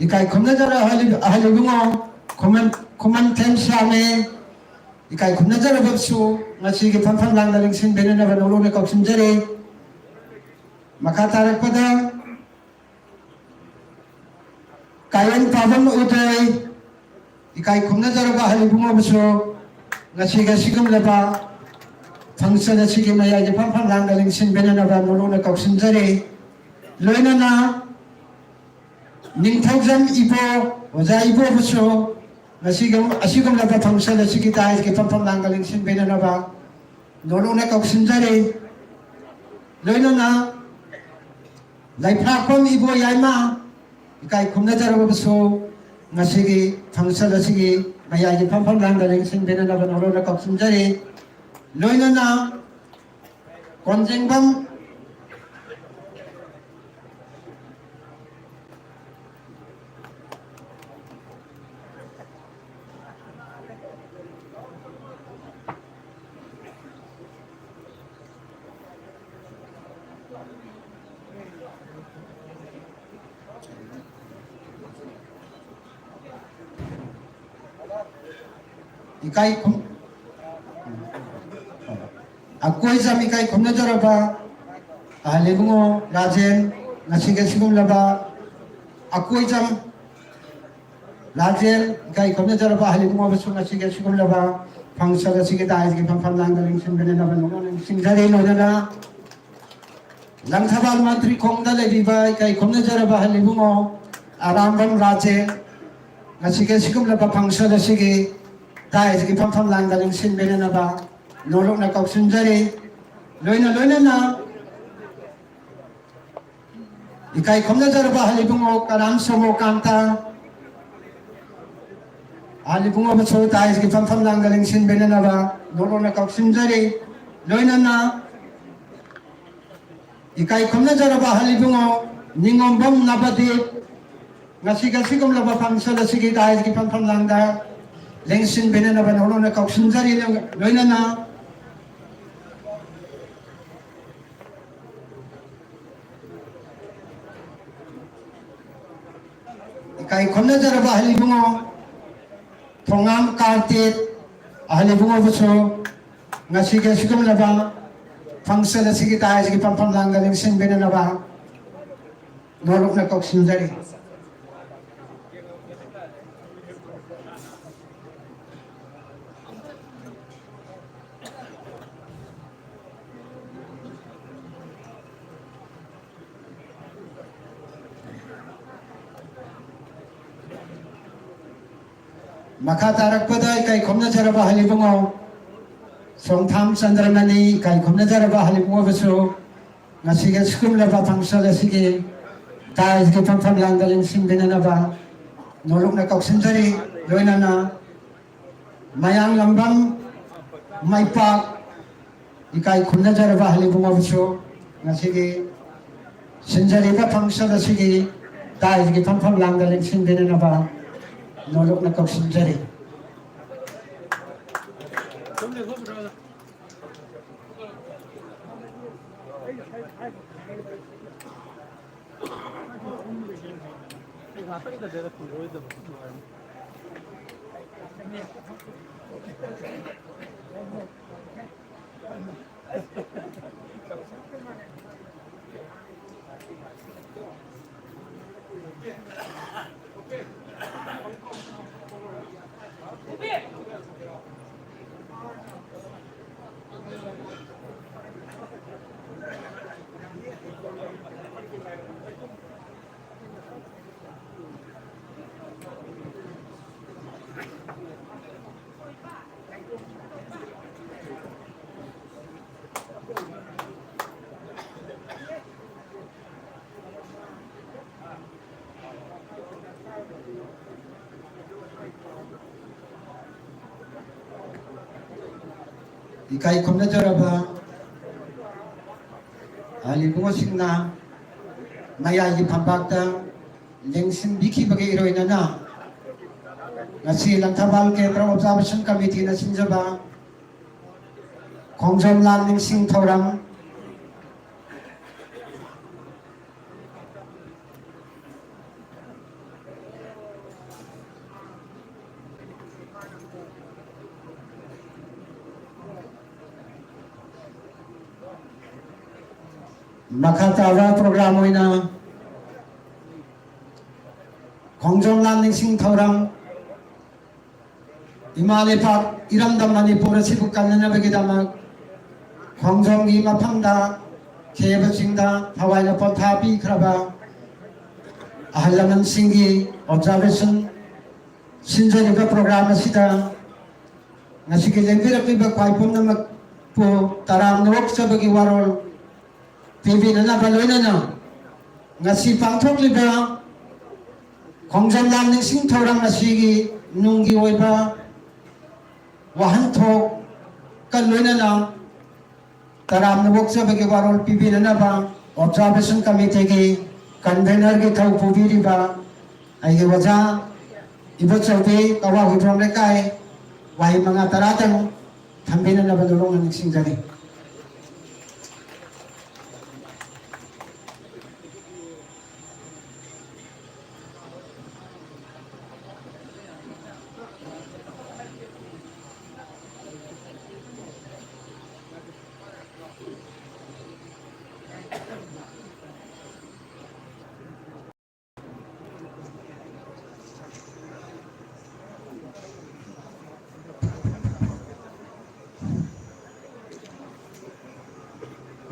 ikai khomna jara halibungo koman tem same ikai khomna jara babsu ngasige pham lang da lengsin benana ba nolong na kauksin jari makatarak pada kayan pabam uday ikai khomna jara ba halibungo babsu ngasiga sigum laba fangsana sigi maya ji pam pam lang galing sin benana ba nolo na kok sinjari loina na ningthaujam ibo oja ibo buso ngasigam asigum laba fangsana sigi tai ki pam pam lang galing sin benana ba nolo na kok sinjari loina na laiphakom ibo yaima ikai khumna jaraba buso ngasigi fangsana sigi maya ji pam pam lang galing sin benana ba nolo na kok sinjari loina na konjengbam ikai kum Ako'y sami kay kumna jaraba ahligungo rajen nasiga sigum laba ako'y jam rajen kay kumna jaraba ahligungo basu nasiga sigum laba pangsaga sige dai sige pam lang galing simbene laba nong singjari nodana langthabal mantri kongdale bibai kay kumna jaraba ahligungo arambam rajen nasiga sigum laba pangsaga sige dai sige pam lang galing simbene laba nolok na kok sunjari loina na ikai khomna jaraba halibungo karam somo kanta halibungo baso tais ki pam lang galing sin benana ba nolok na kok sunjari loina na ikai khomna jaraba halibungo ningombam nabadi ngasiga sigum laba pangsala sigi tais ki pam lang da lengsin benana ba nolok na kok sunjari loina na kay khomna jaraba halibungo thongam kartit halibungo buso ngasiga sigum laba fangsala sigi tai sigi pam lang galing sin benana ba nolok na kok sinjari Maka tarak pada kai khomna jaraba halibungo songtham chandramani kai khomna jaraba halibungo baso ngasiga sigum laba fangsala sige tai sige pam lang galing sin benana ba nolok na kok sinjari loina na mayang lambang maipak ikai khomna jaraba halibungo baso ngasige sinjari ba fangsala sige tai sige pam lang galing sin benana ba nolok na kok sinjari ikai khomna jaraba halibungo singna maya ji phambakta lengsin biki bagi iroina na ngasi langthabal kendra observation committee na sinjaba khongjom lan ningsing thoram Makatawa program na Kongjong Landing Sing Thorang 이마 레팍 이람담 마니푸르 시국 간나나베기다막 광정기 마팡다 케바싱다 하와이나 포타비 크라바 아할라만 싱기 observation 신전이가 프로그램 시다 ngasi lempirakliba kwaipum na po taram nawak sa bagi warol TV na nabaloy na ngasi pangtok liba kongjam lam ni sing thorang nasigi nunggi oiba wahan thok kaloy na taram nawak sa bagi warol TV na naba observation committee ki convener ki thau pubiri ba ay waja ibo chawde kawa hudrong lekai wahai mga taratang tambinan na badulungan ng singgani.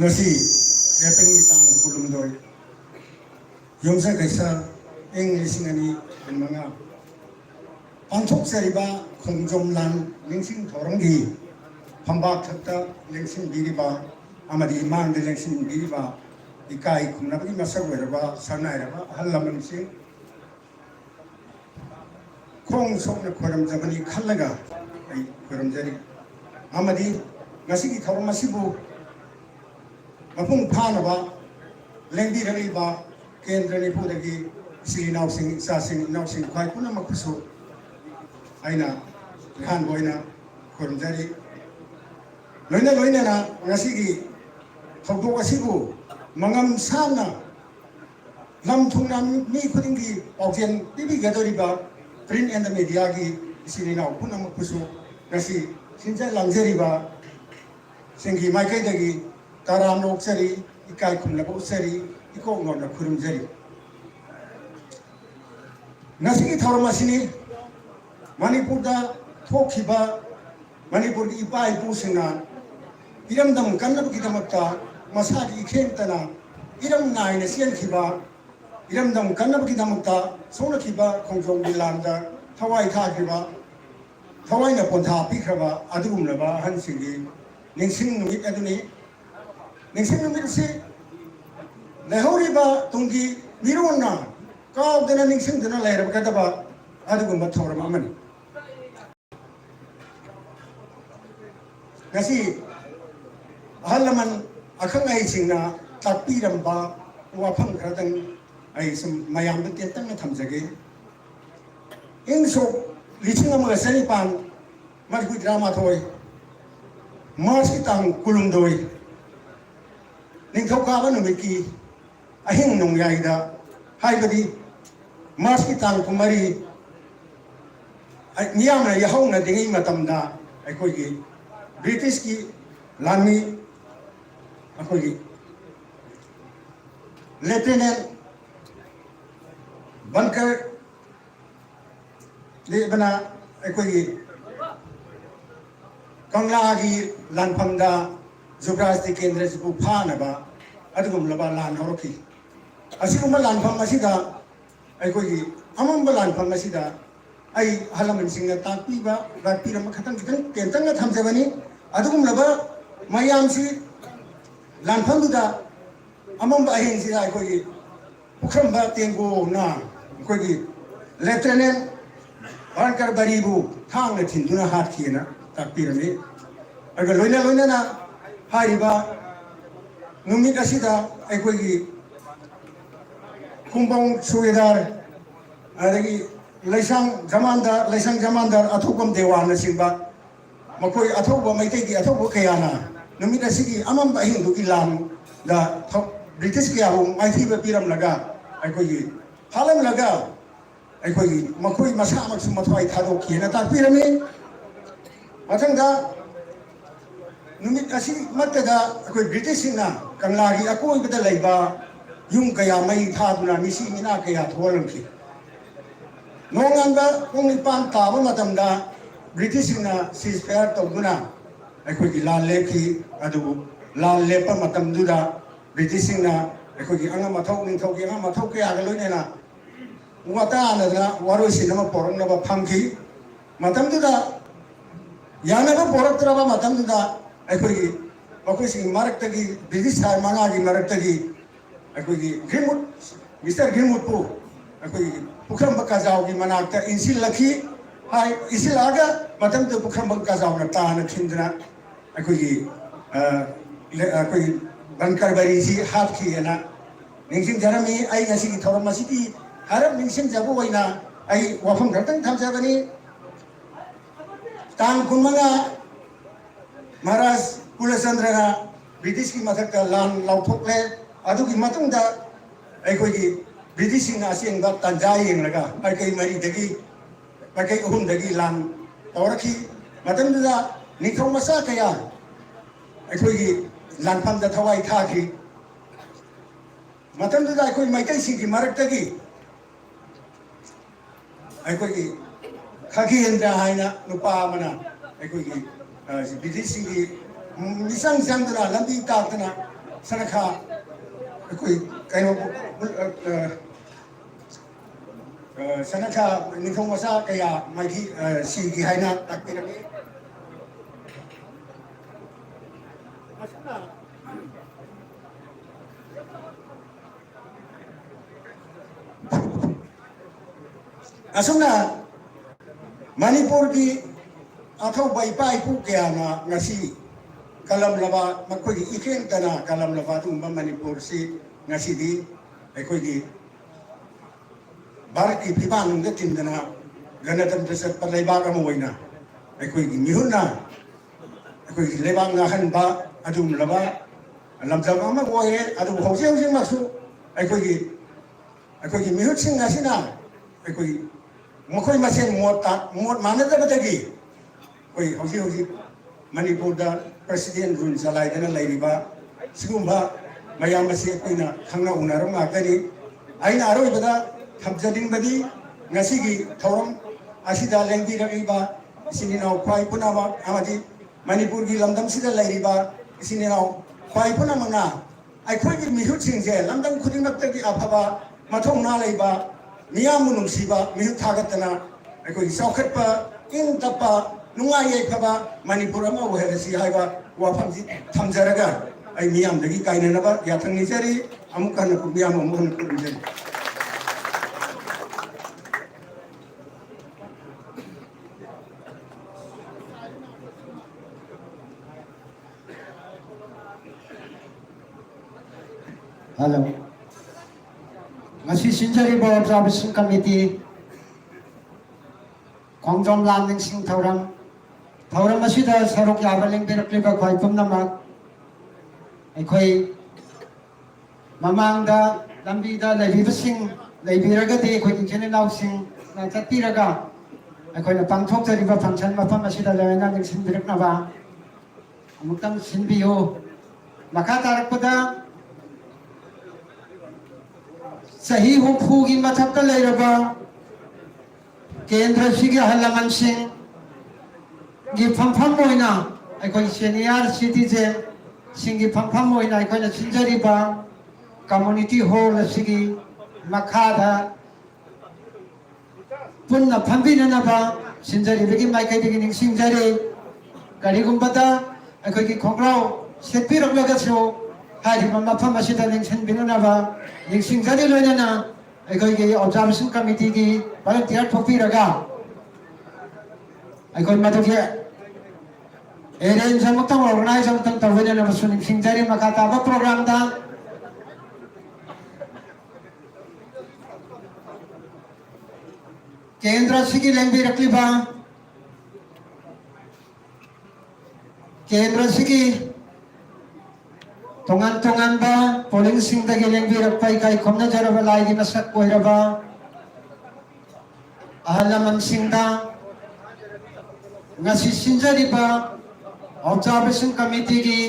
Ngasi yapengi tang pulum doi yomsa kaisa English ngani mga panthok seriba khongjom lan lingsing thorangi phambak thakta lingsing biriba amadi mang de lingsing biriba ikai khumna bagi masak weraba sanai raba halaman sing khong sokna khoram jabani khallaga ai khoram jari amadi ngasi ki thoram masibu mapung phanaba lengdi raliba kendra ni pudagi silinaw sing sa sing naw sing khwai kuna makuso aina khan boina khorjari loina na ngasi gi thogdo asibu mangam sana lam thungna mi khuding gi augen tibi gadoriba print and the media gi silinaw kuna makuso ngasi sinja langjeriba singi maikai dagi taram nok sari ikai khumna ko sari iko ngona khurum jari ngasi ki thorma sini manipur da thokhiba manipur ki ipai pu sina iram dam kannab ki damakta masa ki khem tana iram nai ne sian khiba iram dam kannab ki damakta sona khiba khongjong bilanda thawai tha khiba thawai na pontha pi khaba adum na ba han singi ningsing numit aduni ningsing numit si lehoriba tungi mirona kau dena ningsing dena lahir kata ba adum ba thawra mamani ngasi halaman akhang ai singna tapiram ba wafang kradang ai sum mayam de tentang na thamjage ingso liching ama sani pan mar gu drama thoi mas tang kulum doi ning thau ka ban mi ki ahing nong yai da hai badi mas tang kumari niyam na yahong na dingi matam da ai koi ki British ki lami ako ki Lieutenant Bunker di bana ako ki Kangla ki lanpam da Zubrasti Kendra sipu phana ba adugum laba lan horoki asiguma lanpam asida ako ki amam ba lanpam asida ai halaman singna takpi ba piram khatang kitang tentang na thamjabani adugum laba mayam si lanpam da amam ba hin si ai koi ukram ba tengo na koi lieutenant Bankar Baribu thang na thinduna hat khina takpirami aga loina na hariba numit asida ai koi kumbang suwedar adagi laisang jamandar athopam dewana singba makoi athoba maitei gi athoba kayana numit asigi amam ba hindu ki lam da British ki ahu maithi ba piram laga ai koi halam laga ai koi makoi masa mak sum mathai thado khina ta pirami athanga numit asi matada koi British na kangla gi akoi bada laiba yung kaya mai thaduna misi mina kaya tholam ki nongan ba kung ipan taba matamda British-ina ceasefire tawduna aikogi lan lephi adu lan lepa matamduda British-ina aikogi anga mathau ningthaugi anga mathau kaya ga loinena wata anadra waroisinama pornaba phamki matamduda yanaba poroktraba matamduda aikogi akoisi maraktagi British har mangagi maraktagi aikogi Greenwood Mr. Greenwood pu aikogi pukham bakajao gi manakta insil lakhi hai isilaga matam tu bukan bangkasau na tahan khindra akoi akoi bankar bari si hat ki na ningsing jarami ai ngasi ki thoram masiki harap ningsing jabu waina ai wafam gatang tham jabani tang kunmanga maharaj kulasandra na British ki mathakta lan lauthokle adu ki matungda ai koi ki British na siang da tanjai englaga ai kai mari dagi pakai uhun dagi lan tawraki matam da nithau masa kaya akhoi gi lan pham da thawai tha ki matam da akhoi maitai sing ki marak tagi akhoi gi khagi hendra haina nupa mana akhoi gi bidhi sing gi misang sang da lambi ta tana sanakha akhoi kaino sanaka nithong masa kaya magi sigi haina takpiraki asuna Manipur ki athau bai pai pu kaya na ngasi kalam laba makoi gi iken tana kalam laba tu Manipur si ngasi di aikoi gi Barat ki piban ng tindana ganatam sa palibag mo wayna ako'y gimihuna ako'y lebang ngahan ba adum laba alam jama ma waye adum hoseng sing masu ako'y gimihut sing ngasina ako'y mokoy masen mot mana ta batagi ako'y hosi Manipur da president run salay dana layriba sigumba mayam masi ako'y na hangna unarong akani ay na araw ibada Habjading badi ngasigi thoram asida lengdi ragiba isininaw khwai punawa amadi Manipur gi lamdam sida lairiba isininaw khwai punamanga aikhoi gi mihut singje lamdam khudingmak tagi afaba mathong na leiba miyam nungsiba mihut thagatana aikhoi saukhatpa ing tapa nungai aikhaba Manipur ama oherasi haiba wafamji thamjaraga ai miyam dagi kainanaba yathangni jari amukan ku miyam amukan ku jari Hello. Ngasi sinjari Board Observation Committee Kongjom Landing Sing Thauram asida sarok yabaling binakliba khwai pumnamak aikhoi mamangda lambida laibibasing laibiragadi aikhoi kinchinaw sing na chatpiraga aikhoi na pangthokjariba function mafam asida lawena ning sinbiraknaba amutang sinbiyo makha tarakpada सही हुफूगी मथक लेरबा केंद्र सिगे हलमन सिंह गी फमफम होइना अखोई सीनियर सिटीजन सिंगी फमफम होइना अखोई सिंजरीबा कम्युनिटी हॉल सिगी मखादा पुन्ना फमबिननबा सिंजरीबगी माइकैदगी निं सिंजरी करिगुंबदा अखोई की खोग्राव सेपिरगलगसो हारिबा मफम असिदा निंसनबिननबा निंसिंजरी लोइनना अखोई की ऑब्जर्वेशन कमिटी की volunteer थोपिरगा अखोई मदुगे एरेंज अमुक्तंग ऑर्गेनाइज अमुक्तंग तववेना बसु निंसिंजरी मखाताबा प्रोग्राम दा केंद्र सिगी लेंबी रखलीबा केंद्र सिगी tongan ba polling sing da geleng bi rakpai kai khomna jaraba lai gi masak koiraba ahalaman sing da ngasi sinjari ba observation committee gi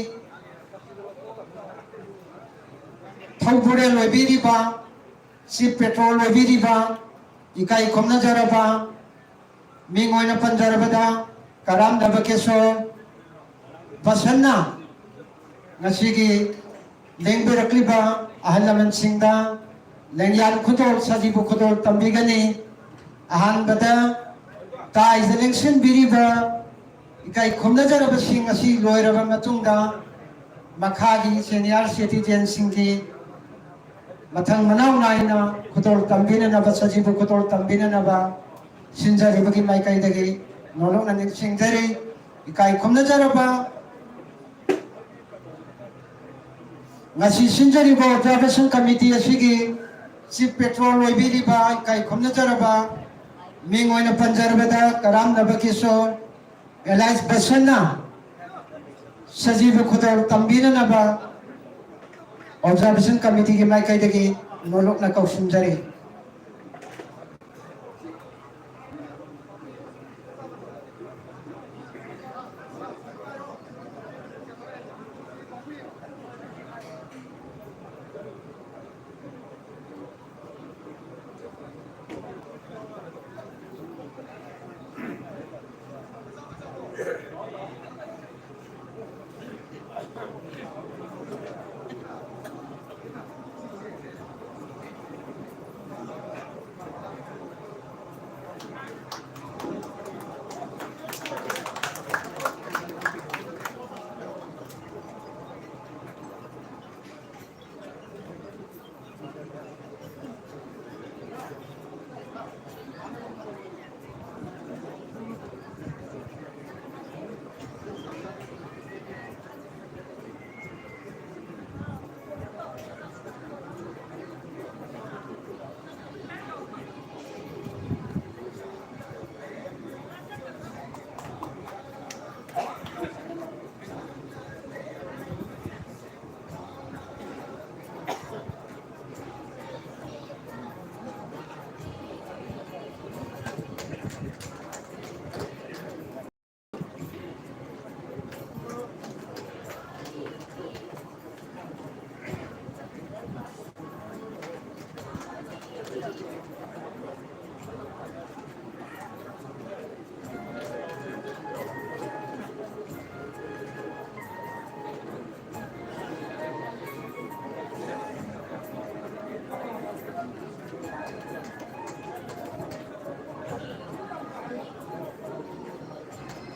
thaubure lobiri ba si petrol lobiri ba ikai khomna jaraba mingoina panjaraba da karam na bakeso pasanna ngasigi lengberakliba ahalaman singda lengyan khudol sajibu khudol tambigani ahan bada ta election biriba ikai khomna jaraba sing asi loiraba matungda makhagi senior citizen singki mathang manau naina khudol tambina na sajibu khudol tambina na ba sinjari bagi mai kai dagi nolong na singjari ikai khomna jaraba ngasi sinjari bo observation committee asigi chief petrol loibiriba ikai khomna jaraba mingoina panjarabada karam nabakiso Elias Basana Sajibu Khudol Tambina Naba Observation Committee ki mai kai dagi nolok na kau sinjari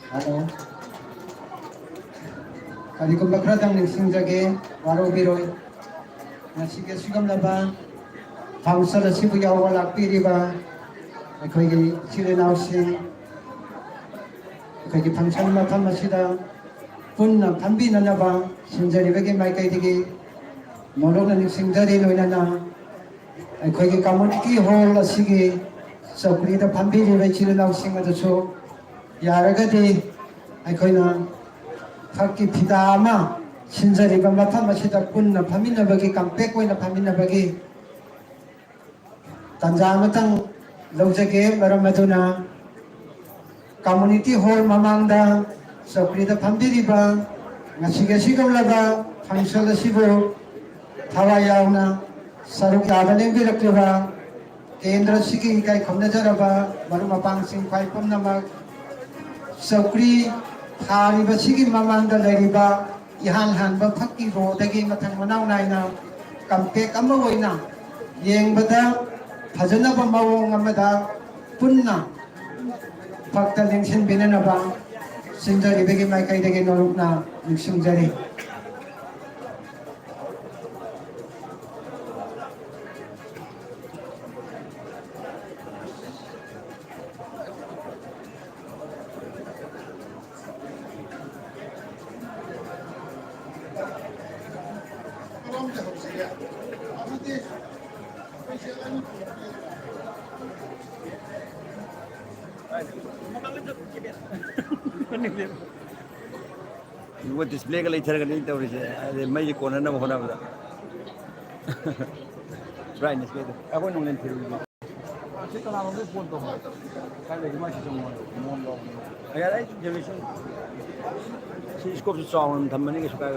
Halo. Kali ko bakradang ningsingjage waro biroy. Nasige sugam laba. Council asibu yawala piriba. Akoigi sirenaw sing. Akoigi function mafam masida. Punna pambi na laba. Sinjari bagi mai kai digi. Nolok na ningsingjari noina na. Akoigi community hall asigi. Sakurida pambi riba sirenaw sing adaso. 야라가디 아이코이나 각기 피다마 신자리가 마타마시다 군나 파미나바기 깜빼고이나 파미나바기 단자마탕 로제게 마라마도나 커뮤니티 홀 마망다 서프리다 밤비리바 나시게 시금라바 방설다 시부 타와야우나 사룩 야바냉 비럭트바 केंद्र सिगी इकाई खमनजरबा मरुमा पांगसिंग फाइपमनामा Saukri hari basigi mamanda leriba ihan han ba phakki ro dagi mathang manau naina kampe kamawoina yengbada phajana ba mawong amada punna phakta lengsin binana ba sinjari begi mai kai dagi norukna nishingjari वो डिस्प्ले का लेथर का नहीं तो अरे मैं ये कौन है ना वो होना बता ब्राइटनेस पे अब वो नॉन फिर अच्छी तरह से फोन तो है कल एक मैच जो मोन लो यार ये जनरेशन सी स्कोप से चावन थम्मने के स्पाइर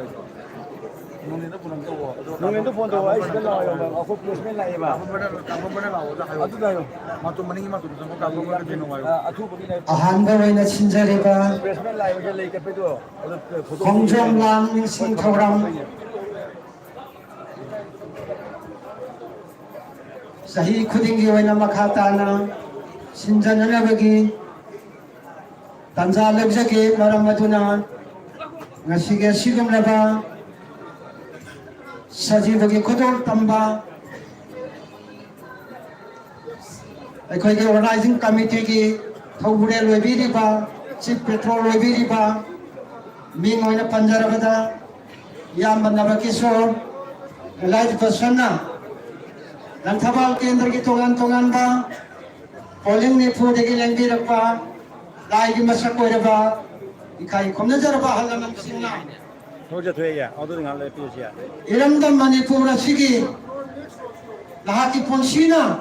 농민도 폰도 와 있을 거야. 아고 플레이스먼트 라이바. 아두다요. 아투보기네. 아한가 오이나 친절해봐 플레이스먼트 라이바 레이게 빼도. 공정랑 닝싱 토랑 sahi khudingi oina makata na sinjanana bagi tanza legjake maram aduna ngasige sigum laba saji bagi khodol tamba akhoi ge organizing committee ki thobure loibiri ba chief petrol loibiri ba ming oina panjarabada yam banaba kisor elaj pasana Lantabal Kendra ki tongan ba polling ni fu de lengbi rakpa lai gi masak ko ba ikai komna jara ba halam singna 도저 돼야 어디든 갈래 피시야. iramdam manipura sigi lahati ponsina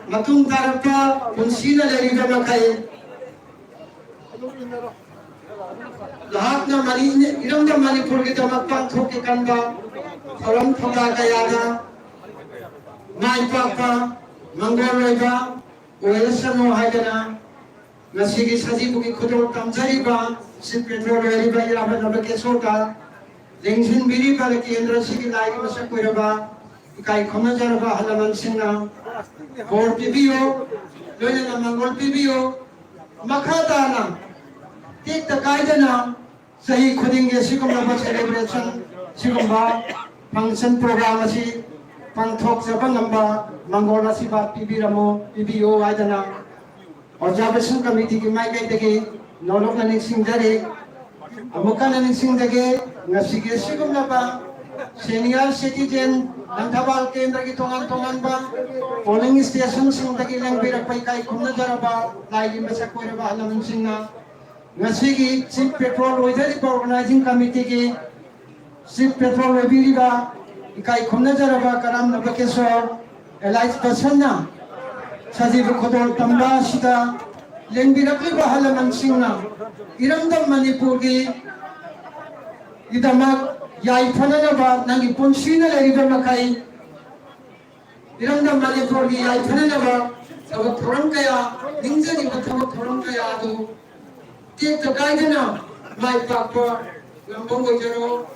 matung darappa ponsina leri ga makai lahat na mani iramdam manipur ki tamak pan thoke kanba Orang thonga kaya Mai Papa, Manggol Raiba, Uelsan Haidana, Nasigi Sajibuki Kudo Tamjariba, Sipetro Riba Yaba Kesota, Lingsin Biriba, the Kendra Sigi Lai Masakuraba, Kai Komajaraba Halaman Singha, Or Pibio, Lena Mangol Pibio, Makatana, take the Kaidana, Sahi Kudinga Sikumaba celebration, Sikumba. Function program asi pangthok sabang namba mangola si bat pibiramo PBO aidana observation committee ki mai kai dege nolok na ning dare amuka na ning dege ngasige sigum na ba senior citizen nangthabal kendra ki tongan ba polling station sing dege lang bira pai kai khumna jara ba lai gi masa ko ba alam sing na ngasigi chief petrol wizard organizing committee ki Chief Petrol Rebiriba, Ikai Kunajaraba Karam Nabakesor, Elias Pasana, Sajibu Kodol Tamba Sita, Lenbirakiba Halaman Singna, Irandam Manipurgi, Idamak, Yai Pananaba, Nangi Ponsina Rivermakai, Irandam Manipurgi, Yai Pananaba, Tava Purankaya, Ninjani Patava Purankaya, take the Gaidana, my papa, Lambongo Jero.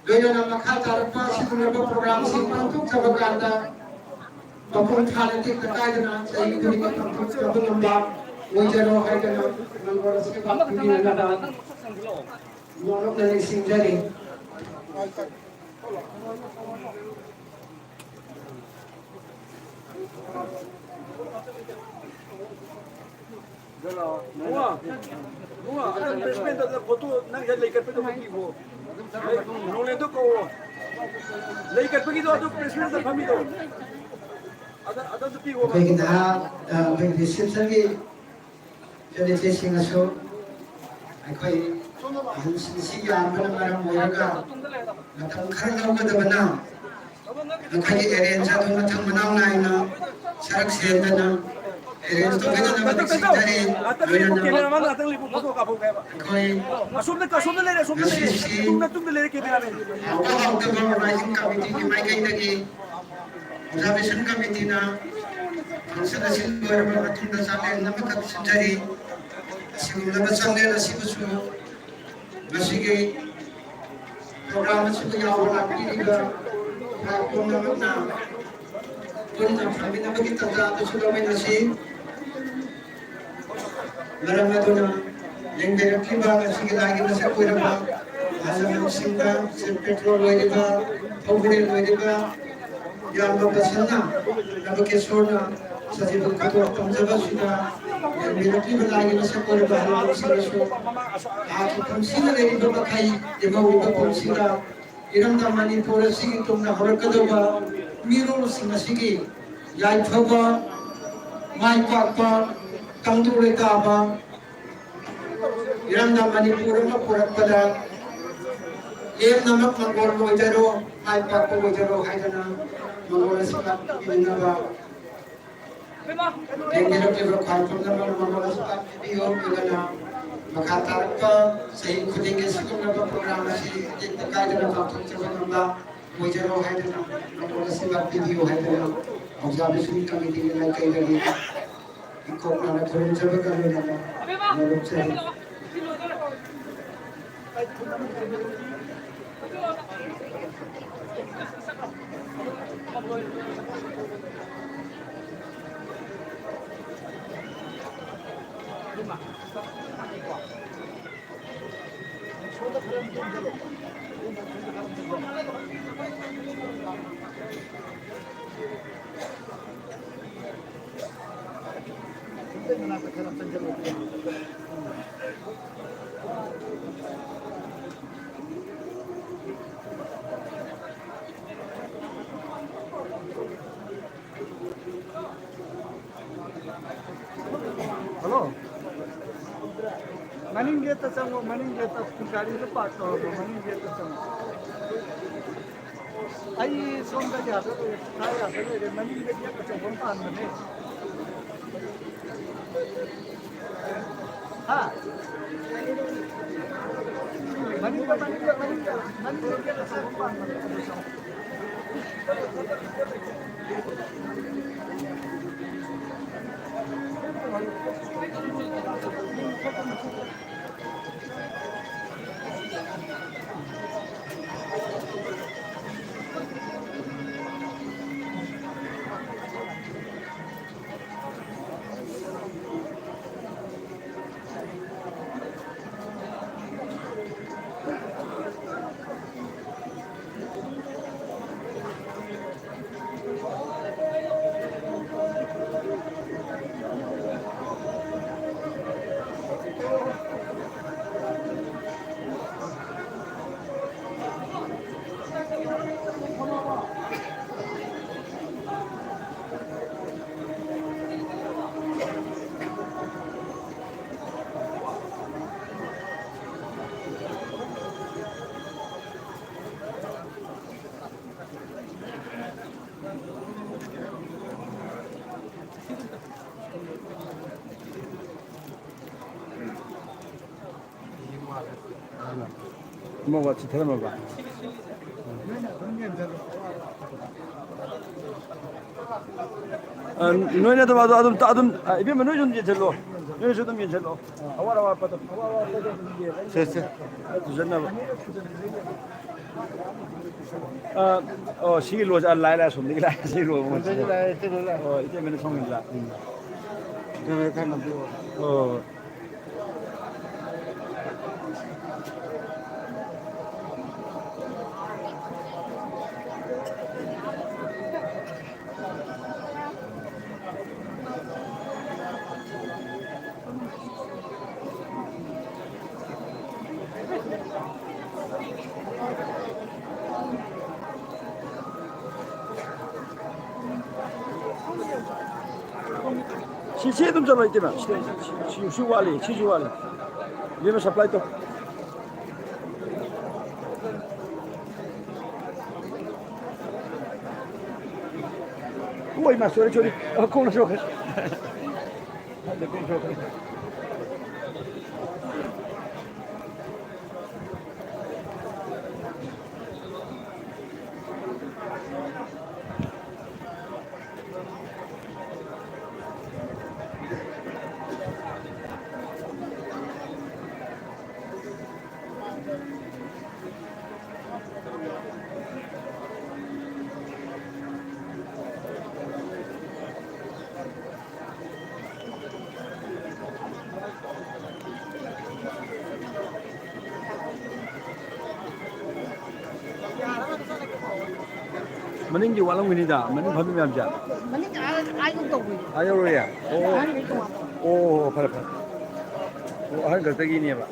Gaya na makatarapa siguro program sing pantuk sa baganda papun thane tik takay na sa iyo ni pantuk sa baganda wajero hay kana ng oras ke bak hindi na da norok na sing jari Mua, ang presidente da foto nang lay ka pedo magibo. Rolando ko. Lay ka pedo do presidente da família. Ada do pigo. Kaya na reception ki jadi testing aso ay koy ang sisiyan mo na moyaga natang kharnaw ka dabana nakali arrange ato natang manaw na ina sarak senda na arrange to kada na magsitari Kaya naman natang lipo foto ka po kaya. koy Asum na lere, tung na lere kaya namin. ang organizing committee ki may kay nagi observation committee na sa silver mga tunda sa akin na magkakasindari siguro na basang nila sibuso masige programa sa kanya wala kiniga kung naman na kung kami na magkita sa sa gawin na si marama doon na yung directly ba sige lagi na sa kuya ba alam mo singa sa petrol wala ba pagbunin wala ba yang babasan na nabakesor na sa sibuk kato pamjaba sila yang binati lagi na sa kuya ba alam mo sila so ako kung sila rin ba makay iba iba kung sila iramdaman ni pura sige itong naharap ka daw ba miro sila sige yay pa ba may pa tangtuloy ka ba iramdaman ni pura mapurat pa da Em namak manggol mo jaro, ay papo mo jaro, ay na manggol sa kapilin ba. Yung nilog libro kahit naman manggol sa kapilin, ila na ꯃꯈꯥ ꯇꯥꯔꯛꯄ ꯆꯍꯤ ꯈꯨꯗꯤꯡꯒꯤ ꯁꯤꯒꯨꯝꯂꯕ ꯄ꯭ꯔꯣꯒ꯭ꯔꯥꯝ ꯑꯁꯤ ꯇꯦꯛꯇ ꯀꯥꯏꯗꯅ ꯄꯥꯡꯊꯣꯛꯆꯕ ꯉꯝꯕ ꯑꯣꯏꯖꯔꯣ ꯍꯥꯏꯗꯨꯅ ꯃꯇꯝ ꯑꯁꯤꯗ ꯄꯤꯕꯤꯌꯨ ꯍꯥꯏꯗꯨꯅ ꯊꯧꯖꯥꯜ ꯀꯃꯤꯇꯤꯒꯤ ꯃꯥꯏꯀꯩꯗꯒꯤ ꯏꯀꯣꯛꯅꯅ ꯈꯨꯔꯨꯝꯖꯕꯒ ꯂꯣꯏꯅꯅ ꯂꯧꯖꯔꯤ Hello. Maning gate chango, maning gate gari ko park karo, maning gate chango. Ai somda jada to thai asale maning gate ko chango pan mane. Ha. Maning gate ko chango pan mane. 뭐가 지태면 봐. 너희네도 봐도 아둠 이변면 너희 좀 제절로 너희 저도 제절로 아와라 빠도 세세 두졌나 봐. 시길로 잘 라이라 손들이 라이 시길로 뭐 이제면 성인라 그래 가는 시세 좀 잡아 있대면 시주알리 이러면 서플라이 또 Uy, ma suore chori, con la soca. Maning di walang winida, maning kami mamja. Maning ayaw to. Ayaw ya. Oh, pala. Oh, har gasta gini ba.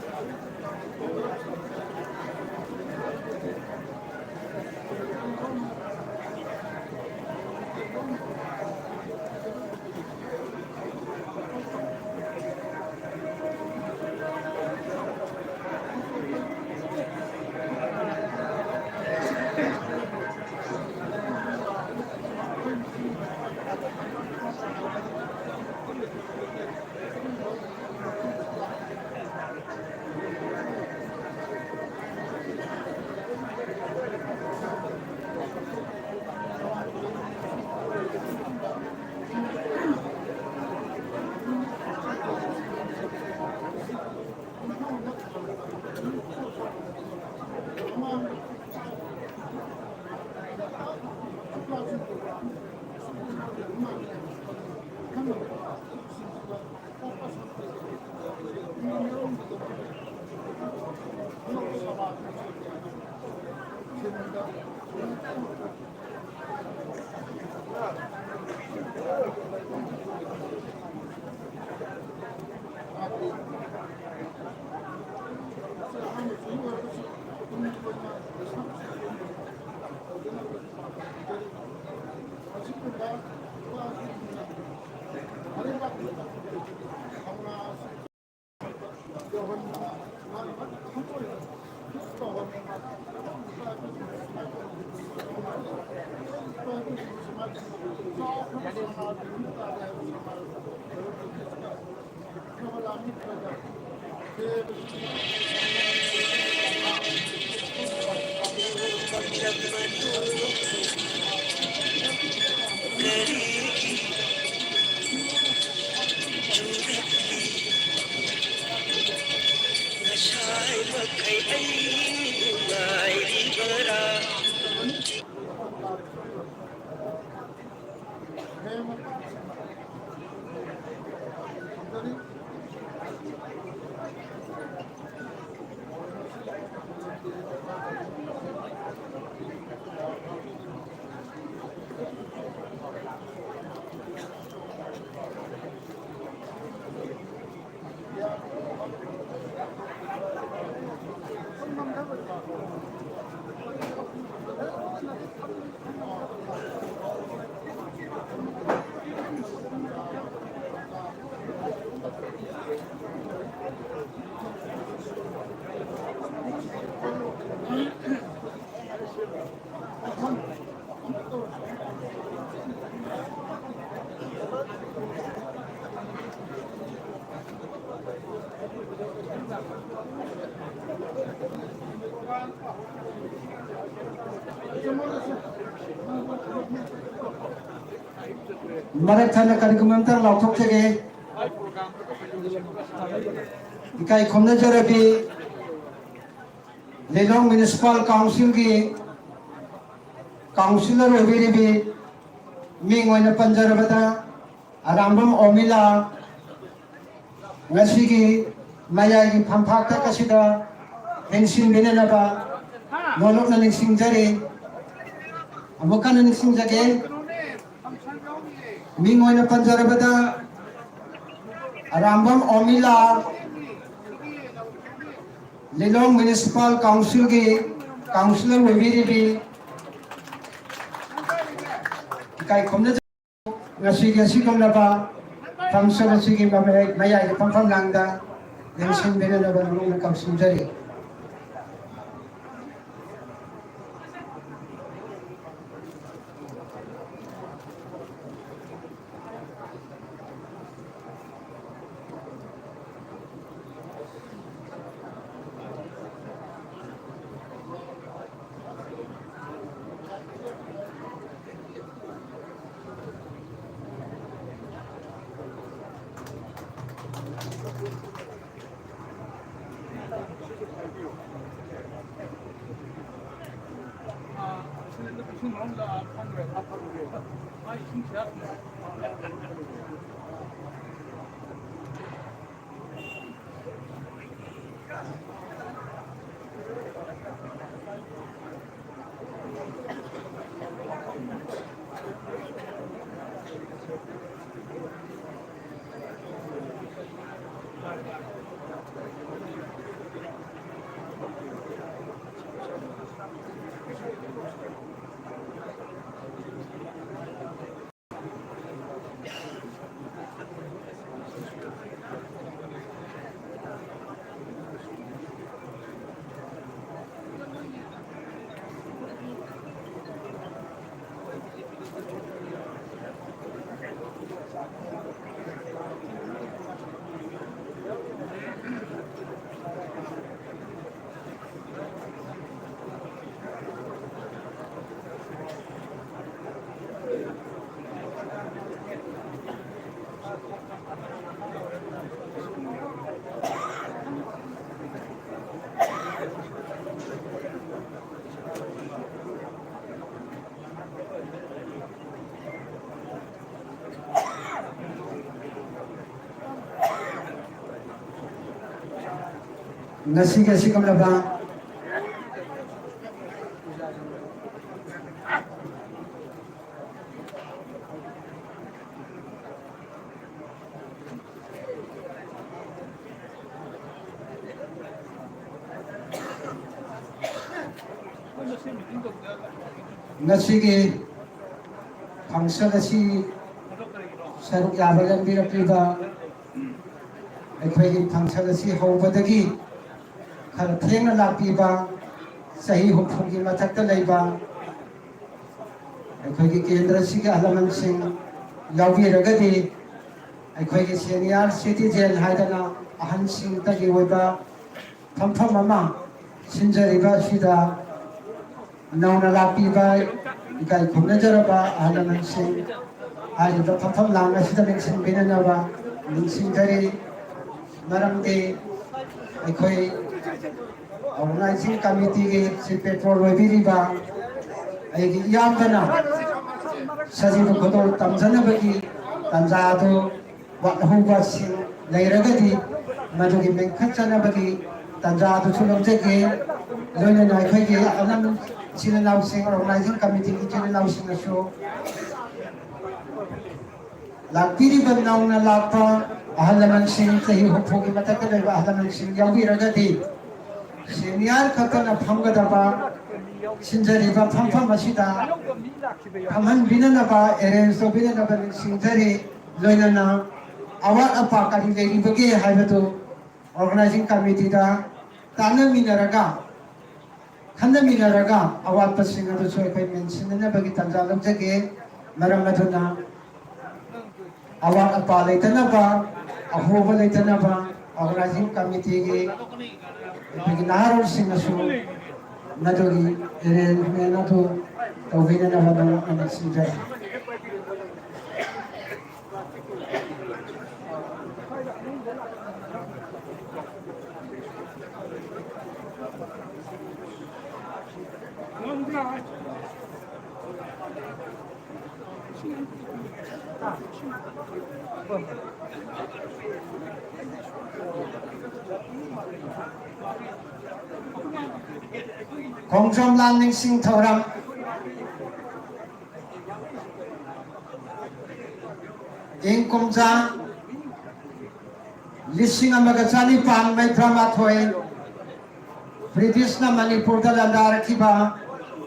Maret thana karikumam tar lauthok thege ikai khomna jarabi Lelong Municipal Council ki councilor obiribi ming oina panjarabata Arambam Omila ngasi ki maya ki phamphak ta kasida hensin binanaba nolok na ningsingjari amukan na ningsingjage ming oina panjarabata Arambam Omila Lelong Municipal Council ki councilor obiribi ikai khomna ngasi komnaba function asigi maya ki phampham langda hensin binanaba nung kausingjari ngasi komnaba ngasi phangsa ngasi saruk yaba lambirakliba ꯑꯩꯈꯣꯏꯒꯤ ꯐꯪꯁꯟ ꯑꯁꯤ ꯍꯧꯕꯗꯒꯤ ꯈꯔ ꯊꯦꯡꯅ ꯂꯥꯛꯄꯤꯕ ꯆꯍꯤ ꯍꯨꯝꯐꯨꯒꯤ ꯃꯊꯛꯇ ꯂꯩꯕ ꯑꯩꯈꯣꯏꯒꯤ ꯀꯦꯟꯗ꯭ꯔꯁꯤꯒꯤ ꯑꯍꯜ ꯂꯃꯟꯁꯤꯡ ꯌꯥꯎꯕꯤꯔꯒꯗꯤ ꯑꯩꯈꯣꯏꯒꯤ ꯁꯦꯅꯤꯌꯔ ꯁꯤꯇꯤꯖꯦꯟ ꯍꯥꯏꯗꯅ ꯑꯍꯟꯁꯤꯡꯇꯒꯤ ꯑꯣꯏꯕ ꯐꯝꯐꯝ ꯑꯃ ꯁꯤꯟꯖꯔꯤꯕ ꯑꯁꯤꯗ ꯅꯧꯅ ꯂꯥꯛꯄꯤꯕ 이까이 곤내저러봐 하려는 신 아이도 펌펌 나오나 시다는 신 비난여봐 능신들이 나름대 거의 organizing committee 시 페트롤 웨비리바 아이기 이암거나 사진도 거도 땀자나버기 단자도 와후바신 내려가디 마저기 맹컷자나버기 단자도 출렁제게 너는 아이기 아남 Chile Housing Organizing Committee ki Chile Housing na show Lagpiri banaw na lapa ahalaman sing tahi hupugi matakalay ba ahalaman sing yawi ragadi Senior kata na phamgada ba sinjari ba phampham asida phamhan binana ba erenso binana ba sinjari loina na awat apa kari legi bagi haibatu Organizing Committee da tana minaraga 칸나미나라가 아와빠싱아도 저희가 mention나 bagi tanjalam jage maram maduna awa apa leitana ba ahoba leitana ba organizing committee ge bagi narol singasu nadogi arrangement to tawina na ba na sinjay 공정 란닝싱 토람 인공자 리싱 아마가 자니판 메트라마토이 브리티시나 마니푸르다 란다르키바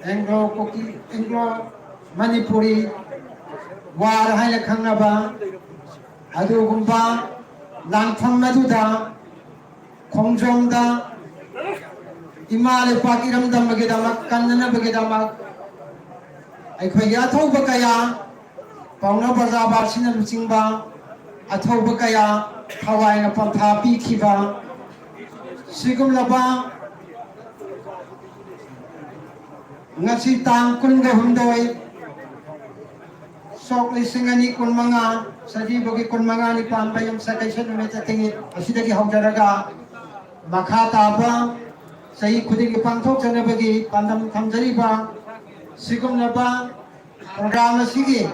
앵글로 코키 앵글로 마니푸리 와르 하이나 칸나바 아두군바 랑탐마두다 공정다 이마레 파키람다 마게다마 칸나나 바게다마 아이코이 아토바 까야 pauna baza ba sina luchingba athoba kaya thawai na pantha pi khiba sigum laba ngasi tang kun ga hundoi sok lisingani kun manga saji bogi kun manga ni pamba yung sakai sa numeta tingi asidagi hawjaraga makha taba sahi khudigi pangthok chana bagi pandam thamjari ba sigum laba program asigi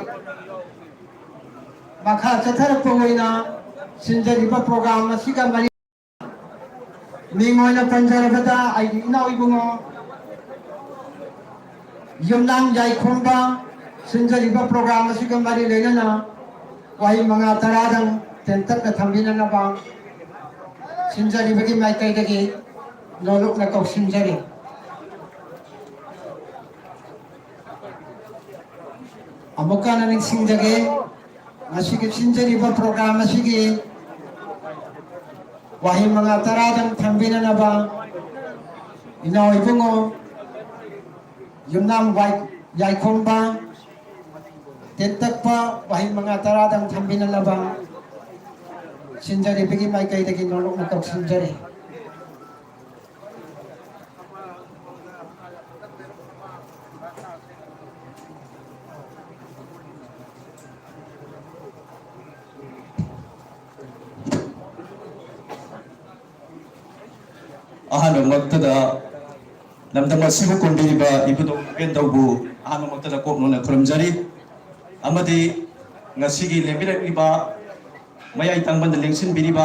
makha chathar poina sinjariba program asiga mari mingoina panjarabada ai inau ibungo yumnang jai khomba sinjariba program asiga mari lenana wai manga taradang tentak na thambina na ba sinjariba ki mai kai dagi lolok na kau sinjari amuka na ning singjage Masih sinjari ba program masih wahai mga taradang thambina na ba inaw ibungo yumnam yai khomba tentak pa wahai mga taradang thambina na ba sinjari bigi mai kai dagi nolok na kau sinjari 아하노막다다 남당마 시부 꼰비리바 이부도 깬다고 아하노막다다 꼽노나 그럼자리 아마디 ngasi기 레미라리바 마야이 땅반데 랭신비리바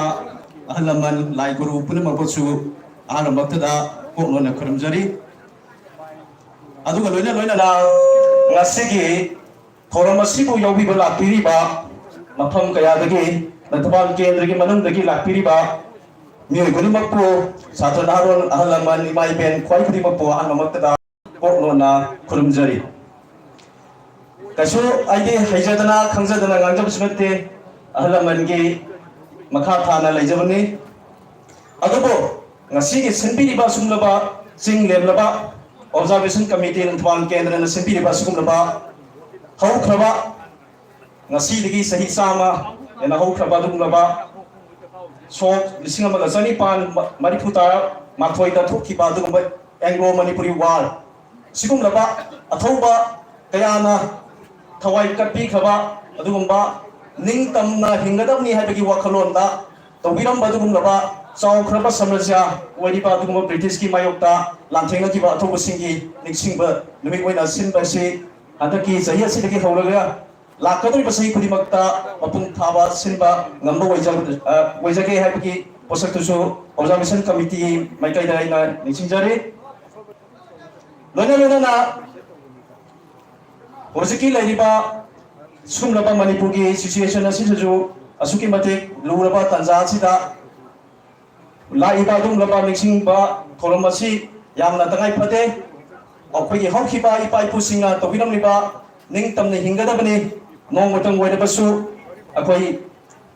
아할라만 라이고루 punamak보수 아하노막다다 꼽노나 그럼자리 aduga loina na ngasigi thoram asibu yaubiba lakpiriba mafam kayadagi nathapal kendra gi manungdagi lakpiriba mioi gunimakpo satra naron ahalaman imai ben khwai khudimakpo anmamakta pornona khurumjari kaso aide haijadana khangjadana ngangjab sunate ahalaman gi makha thana laijabani adubo ngasigi senpiriba sumlaba sing lemlaba observation committee nathapal kendra na senpiriba sumlaba haukraba ngasidagi sahi sama ena haukraba dumlaba sok lising amaga chanipan marifuta mathoida thokhiba adugumba anglo manipuri war sigumlaba athauba kayana thawai katpi khaba adugumba ningtamna hingadamni haibagi wakhalonda tawiramba adugumlaba chawkhraba samrasya wariba adugumba british ki mayokta lanthengna kiba athoba singi niksingba numik oina sinba si adaki sahi asidagi hawraga lakadriba sahi kudimakta mapung thaba sinba ngamba waijage haibagi posaktusu observation committee maikaida ina niksingjari loina na hojiki lairiba sumlaba manipur ki situation asiju asuki matik luraba tanja sida laiba dumlaba niksingba thoramasi yamna tangai phate akhoi haukiba ipai pusinga tobiramliba ningtamne hingadabani nongmotang wairabasu akhoi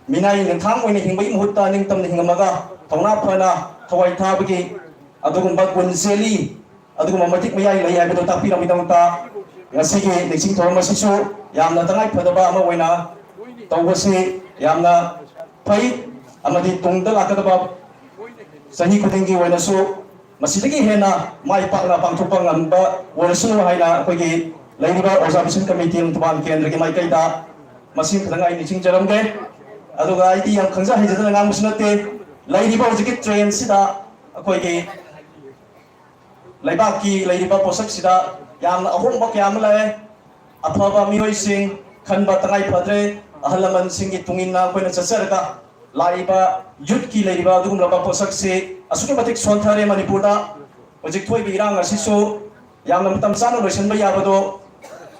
minai ningthang oina hingbai muhutta ningtamne hingamaga thongna phana thawai thabagi adugumba kunseli adugumba matik mayai lai haibado takpiramidamta ngasigi niksing thoramasisu yamna tangai phadaba ama oina tawbasi yamna phai amadi tungda lakadaba sahi khudingi oinasu masidagi hena mai pakna pangthokpa ngamba oinasu haina akhoi lairiba observation committee nathapal kendra gi maikaida masi khadangai niksing jaramge aduga aidi yang khangja haijadana ngamsunate lairiba hojiki train sida akhoi gi laibaki lairiba posak sida yang ahongba kyam lae athaba mioi sing khanba tangai phadre ahalaman singi tungina koina chasarga laiba youth ki lairiba dugum laba posak se asuki matik sonthare manipurda hojik thoi bi irang asisu yang matam sana loisanba yabado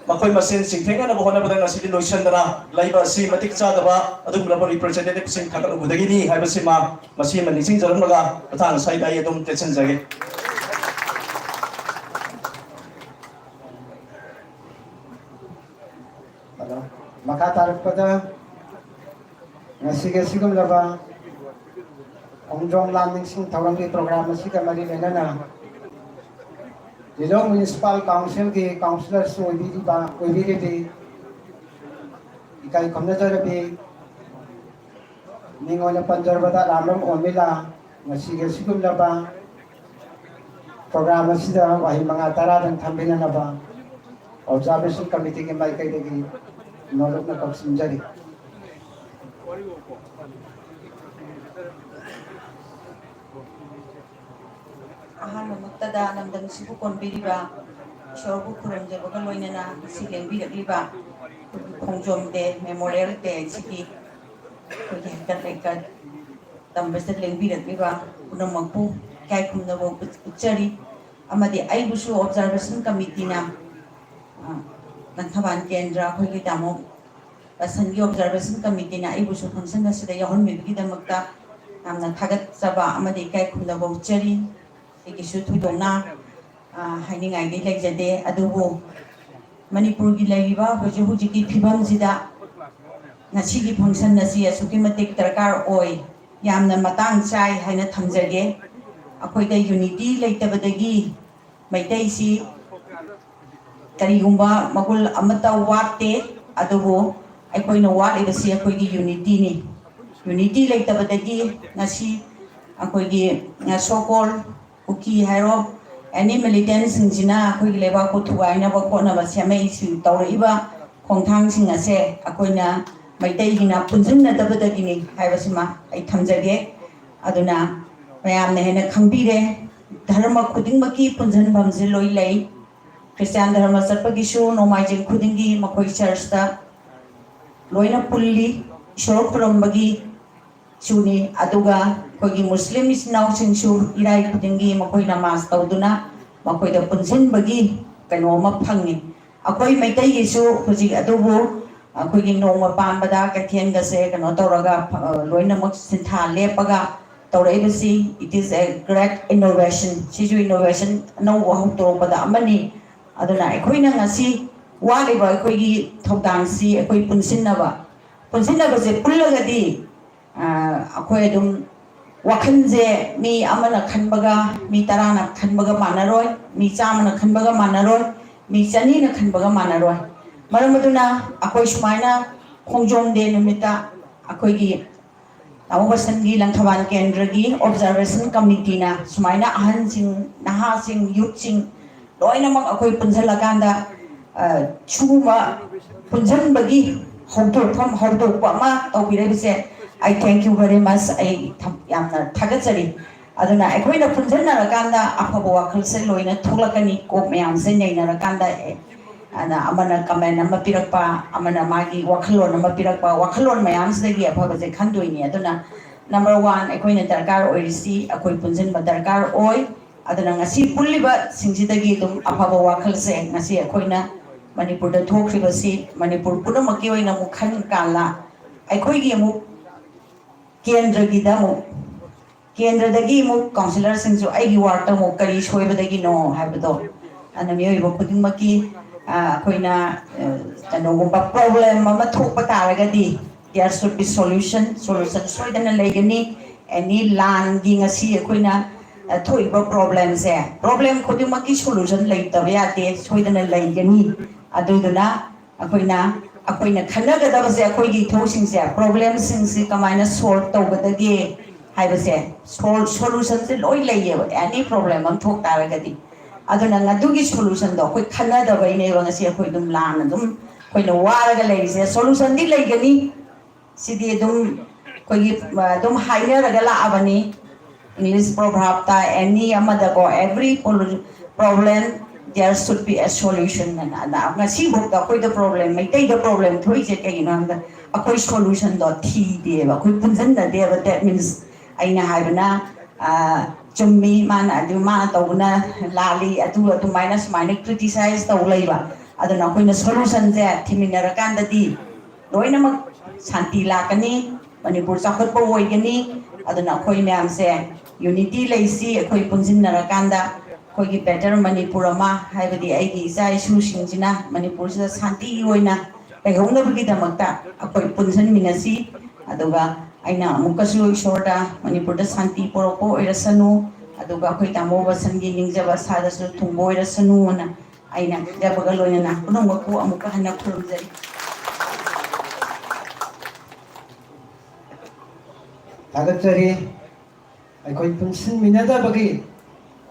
makoi masin singthenga na bohona badang asidi loisandana laiba si matik chadaba adum laba representative sing thakal budagini haibasi ma masi man nising jaram laga pathan sai dai adum tension jage Makataragpada ngasige sigumlaba ongjong landing sing tawanggi program siga mari lenana Jilong Municipal Council ke councillor oibiri di ikai kamna jarabi ningonya panjarbada ramam omila ngasige sigumlaba program sida wahi mga tara dan thambina naba observation committee ke mai kai degi nolok na kapsimjari ahal muktada namdang sibu konbiriba shorbu kuramjabaga loinana silembirikliba khongjomde memorial day siki kogi hakat tambasta lembirikliba unamangpu kai khumnabo uchari amadi aibusu observation committee na Nathapal kendra khoi ki damo asangi observation committee na aibusu function asida yahon mibigi damakta namna thagat saba amadi kai khumnabo uchari ikisu thudona hainingai gi legjade adubu manipur gi laiba hoji ki phibam sida nasi gi function nasi asuki matik darkar oi yamna matang chai haina thamjage akhoi da unity leitabadagi maitai si karigumba magul amata wate adubu akhoi na wat ibasi akhoi gi unity ni unity leitabadagi nasi akhoi gi sokol uki hairo any militant singjina akhoi leba ko thuaina ba ko na ba semai si tawriba khongthang sing ase akoina maitai hina punjinna dabadagi ni haibasima ai thamjage aduna mayam ne hena khambire dharma khuding maki punjan bhamji loi lai christian dharma sarpagi shu nomaijing khudingi makoi church ta loina pulli shorok rambagi chuni aduga kogi muslim is now sing shu irai khudingi makoi namas tauduna makoi da punjin bagi ꯀꯩꯅꯣ ꯑꯃ ꯐꯪꯉꯤ ꯑꯩꯈꯣꯏ ꯃꯩꯇꯩꯒꯤꯁꯨ ꯍꯧꯖꯤꯛ ꯑꯗꯨꯕꯨ ꯑꯩꯈꯣꯏꯒꯤ ꯅꯣꯡꯃ ꯄꯥꯟꯕꯗ ꯀꯩꯊꯦꯜꯒꯁꯦ ꯀꯩꯅꯣ ꯇꯧꯔꯒ ꯂꯣꯏꯅꯃꯛ ꯁꯤꯟꯊꯥ ꯂꯦꯞꯄꯒ ꯇꯧꯔꯛꯏꯕꯁꯤ it is a great innovation ꯁꯤꯁꯨ innovation ꯑꯅꯧꯕ ꯍꯧꯗꯣꯔꯛꯄꯗ ꯑꯃꯅꯤ ꯑꯗꯨꯅ ꯑꯩꯈꯣꯏꯅ ꯉꯁꯤ ꯋꯥꯠꯂꯤꯕ ꯑꯩꯈꯣꯏꯒꯤ ꯊꯧꯗꯥꯡꯁꯤ ꯑꯩꯈꯣꯏ ꯄꯨꯟꯁꯤꯟꯅꯕꯁꯦ ꯄꯨꯜꯂꯒꯗꯤ ꯑꯩꯈꯣꯏ ꯑꯗꯨꯝ ꯋꯥꯈꯜꯁꯦ ꯃꯤ ꯑꯃꯅ ꯈꯟꯕꯒ ꯃꯤ 10ꯅ ꯈꯟꯕꯒ ꯃꯥꯟꯅꯔꯣꯏ ꯃꯤ 100ꯅ ꯈꯟꯕꯒ ꯃꯥꯟꯅꯔꯣꯏ ꯃꯤ 200ꯅ ꯈꯟꯕꯒ ꯃꯥꯟꯅꯔꯣꯏ ꯃꯔꯝ ꯑꯗꯨꯅ ꯑꯩꯈꯣꯏ ꯁꯨꯃꯥꯏꯅ ꯈꯣꯡꯖꯣꯝ ꯗꯦ ꯅꯨꯃꯤꯠꯇ ꯑꯩꯈꯣꯏꯒꯤ ꯇꯥꯃꯣꯕꯁꯟꯒꯤ ꯂꯪꯊꯕꯥꯜ ꯀꯦꯟꯗ꯭ꯔꯒꯤ ꯑꯣꯕꯖꯥꯔꯕꯦꯁꯟ ꯀꯃꯤꯇꯤꯅ ꯁꯨꯃꯥꯏꯅ ꯑꯍꯟꯁꯤꯡ ꯅꯍꯥꯁꯤꯡ ꯌꯨꯠꯁꯤꯡ ꯂꯣꯏꯅꯃꯛ ꯑꯩꯈꯣꯏ ꯄꯨꯟꯁꯤꯜꯂꯀꯥꯟꯗ ꯁꯤꯒꯨꯝꯕ ꯄꯨꯟꯁꯤꯟꯕꯒꯤ ꯍꯧꯗꯣꯛꯄ ꯑꯃ ꯇꯧꯕꯤꯔꯤꯕꯁꯦ I thank you very much ꯑꯩ ꯌꯥꯝꯅ ꯊꯥꯒꯠꯆꯔꯤ ꯑꯗꯨꯅ ꯑꯩꯈꯣꯏꯅ ꯄꯨꯟꯁꯤꯟꯅꯔꯀꯥꯟꯗ ꯑꯐꯕ ꯋꯥꯈꯜꯁꯦ ꯂꯣꯏꯅ ꯊꯣꯛꯂꯛꯀꯅꯤ ꯀꯣꯛ ꯃꯌꯥꯝꯁꯦ ꯅꯩꯅꯔꯀꯥꯟꯗ ꯑꯃꯅ ꯀꯃꯦꯟ ꯑꯃ ꯄꯤꯔꯛꯄ ꯑꯃꯅ ꯃꯥꯒꯤ ꯋꯥꯈꯜꯂꯣꯟ ꯑꯃ ꯄꯤꯔꯛꯄ ꯋꯥꯈꯜꯂꯣꯟ ꯃꯌꯥꯝꯁꯤꯗꯒꯤ ꯑꯐꯕꯁꯦ ꯈꯟꯗꯣꯏꯅꯤ ꯑꯗꯨꯅ ꯅꯝꯕꯔ 1 ꯑꯩꯈꯣꯏꯅ ꯗꯔꯀꯥꯔ ꯑꯣꯏꯔꯤꯁꯤ ꯑꯩꯈꯣꯏ ꯄꯨꯟꯁꯤꯟꯕ ꯗꯔꯀꯥꯔ ꯑꯣꯏ ꯑꯗꯨꯅ ꯉꯁꯤ ꯄꯨꯜꯂꯤꯕꯁꯤꯡꯁꯤꯗꯒꯤ ꯑꯗꯨꯝ ꯑꯐꯕ ꯋꯥꯈꯜꯁꯦ ꯉꯁꯤ ꯑꯩꯈꯣꯏꯅ ꯃꯅꯤꯄꯨꯔꯗ ꯊꯣꯛꯈ꯭ꯔꯤꯕꯁꯤ ꯃꯅꯤꯄꯨꯔ ꯄꯨꯝꯅꯃꯛꯀꯤ ꯑꯣꯏꯅ ꯑꯃꯨꯛ ꯈꯟ ꯀꯥꯟꯗ ꯑꯩꯈꯣꯏꯒꯤ ꯑꯃꯨꯛ ꯀꯦꯟꯗ꯭ꯔꯗꯒꯤ ꯑꯃꯨꯛ ꯀꯥꯎꯟꯁꯤꯂꯔꯁꯤꯡꯁꯨ ꯑꯩꯒꯤ ꯋꯥꯔꯗꯇ ꯑꯃꯨꯛ ꯀꯔꯤ ꯁꯣꯏꯕꯗꯒꯤꯅꯣ ꯍꯥꯏꯕꯗꯣ ꯑꯗꯨꯅ ꯃꯤꯑꯣꯏꯕ ꯈꯨꯗꯤꯡꯃꯛꯀꯤ ꯑꯩꯈꯣꯏꯅ ꯀꯩꯅꯣꯒꯨꯝꯕ ꯄ꯭ꯔꯣꯕ꯭ꯂꯦꯝ ꯑꯃ ꯊꯣꯛꯄ ꯇꯥꯔꯒꯗꯤ there should be solution ꯁꯣꯏꯗꯅ ꯂꯩꯒꯅꯤ ꯑꯦꯅꯤ ꯂꯥꯟꯒꯤ ꯉꯁꯤ ꯑꯩꯈꯣꯏꯅ ꯊꯣꯛꯏꯕ ꯄ꯭ꯔꯣꯕ꯭ꯂꯦꯝ ꯈꯨꯗꯤꯡꯃꯛꯀꯤ ꯁꯣꯂꯨꯁꯟ ꯂꯩꯇꯕ ꯌꯥꯗꯦ ꯁꯣꯏꯗꯅ ꯂꯩꯒꯅꯤ ꯑꯗꯨꯗꯨꯅ ꯑꯩꯈꯣꯏꯅ ꯈꯟꯅꯒꯗꯕꯁꯦ ꯑꯩꯈꯣꯏꯒꯤ ꯏꯊꯧꯁꯤꯡꯁꯦ ꯄ꯭ꯔꯣꯕ꯭ꯂꯦꯝꯁꯤꯡꯁꯤ ꯀꯃꯥꯏꯅ ꯁꯣꯜꯕ ꯇꯧꯒꯗꯒꯦ ꯍꯥꯏꯕꯁꯦ ꯁꯣꯂꯨꯁꯟꯁꯦ ꯂꯣꯏ ꯂꯩꯌꯦꯕ ꯑꯦꯅꯤ ꯄ꯭ꯔꯣꯕ꯭ꯂꯦꯝ ꯑꯃ ꯊꯣꯛ ꯇꯥꯔꯒꯗꯤ ꯑꯗꯨꯅ ꯑꯗꯨꯒꯤ ꯁꯣꯂꯨꯁꯟꯗꯣ ꯑꯩꯈꯣꯏ ꯈꯟꯅꯗꯕꯩꯅꯦꯕ ꯉꯁꯤ ꯑꯩꯈꯣꯏ ꯑꯗꯨꯝ ꯂꯥꯟꯅ ꯑꯗꯨꯝ ꯑꯩꯈꯣꯏꯅ ꯋꯥꯔꯒ ꯂꯩꯔꯤꯁꯦ ꯁꯣꯂꯨꯁꯟꯗꯤ ꯂꯩꯒꯅꯤ ꯁꯤꯗꯤ ꯑꯗꯨꯝ ꯑꯩꯈꯣꯏꯒꯤ ꯑꯗꯨꯝ ꯍꯥꯏꯅꯔꯒ ꯂꯥꯛꯑꯕꯅꯤ ꯏꯪꯂꯤꯁ ꯄ꯭ꯔꯣꯚꯥꯕꯇ ꯑꯦꯅꯤ ꯑꯃꯗꯀꯣ every problem there should be a solution ꯑꯅ ꯉꯁꯤꯐꯥꯎꯗ ꯑꯩꯈꯣꯏꯗ ꯃꯩꯇꯩꯗ ꯄ꯭ꯔꯣꯕ꯭ꯂꯦꯝ ꯊꯣꯛꯏꯁꯦ ꯀꯩꯒꯤꯅꯣ ꯍꯥꯏꯕꯗ ꯑꯩꯈꯣꯏ ꯁꯣꯂꯨꯁꯟꯗꯣ ꯊꯤꯗꯦꯕ ꯑꯩꯈꯣꯏ ꯄꯨꯟꯁꯤꯟꯅꯗꯦꯕ that means ꯑꯩꯅ ꯍꯥꯏꯕꯅ ꯆꯨꯝꯃꯤ ꯃꯥꯅ ꯇꯧꯕꯅ ꯂꯥꯜꯂꯤ ꯑꯗꯨꯃꯥꯏꯅ ꯁꯨꯃꯥꯏꯅ ꯀ꯭ꯔꯤꯇꯤꯁꯥꯏꯖ ꯇꯧ ꯂꯩꯕ ꯑꯗꯨꯅ ꯑꯩꯈꯣꯏꯅ ꯁꯣꯂꯨꯁꯟꯁꯦ ꯊꯤꯃꯤꯟꯅꯔꯀꯥꯟꯗꯗꯤ ꯂꯣꯏꯅꯃꯛ ꯁꯥꯟꯇꯤ ꯂꯥꯛꯀꯅꯤ ꯃꯅꯤꯄꯨꯔ ꯆꯥꯎꯈꯠꯄ ꯑꯣꯏꯒꯅꯤ ꯑꯗꯨꯅ ꯑꯩꯈꯣꯏ ꯃꯌꯥꯝꯁꯦ ꯌꯨꯅꯤꯇꯤ ꯂꯩꯁꯤ ꯑꯩꯈꯣꯏ ꯄꯨꯟꯁꯤꯟꯅꯔꯀꯥꯟꯗ ꯑꯩꯈꯣꯏꯒꯤ ꯕꯦꯇꯔ ꯃꯅꯤꯄꯨꯔ ꯑꯃ ꯍꯥꯏꯕꯗꯤ ꯑꯩꯒꯤ ꯏꯆꯥ ꯏꯁꯨꯁꯤꯡꯁꯤꯅ ꯃꯅꯤꯄꯨꯔꯁꯤꯗ ꯁꯥꯟꯇꯤꯒꯤ ꯑꯣꯏꯅ ꯂꯩꯍꯧꯅꯕꯒꯤꯗꯃꯛꯇ ꯑꯩꯈꯣꯏ ꯄꯨꯟꯁꯤꯟꯃꯤꯟꯅꯁꯤ ꯑꯗꯨꯒ ꯑꯩꯅ ꯑꯃꯨꯛꯀꯁꯨ ꯏꯁꯣꯔꯗ ꯃꯅꯤꯄꯨꯔꯗ ꯁꯥꯟꯇꯤ ꯄꯣꯔꯛꯄ ꯑꯣꯏꯔꯁꯅꯨ ꯑꯗꯨꯒ ꯑꯩꯈꯣꯏ ꯇꯥꯃꯣꯕꯁꯟꯒꯤ ꯅꯤꯡꯖꯕ ꯁꯥꯗꯁꯨ ꯊꯨꯡꯕ ꯑꯣꯏꯔꯁꯅꯨꯅ ꯑꯩꯅ ꯈꯟꯖꯕꯒ ꯂꯣꯏꯅꯅ ꯄꯨꯝꯅꯃꯛꯄꯨ ꯑꯃꯨꯛꯀ ꯍꯟꯅ ꯈꯨꯔꯨꯝꯖꯔꯤ ꯊꯥꯒꯠꯆꯔꯤ ꯑꯩꯈꯣꯏ ꯄꯨꯟꯁꯤꯟꯃꯤꯟꯅꯗꯕꯒꯤ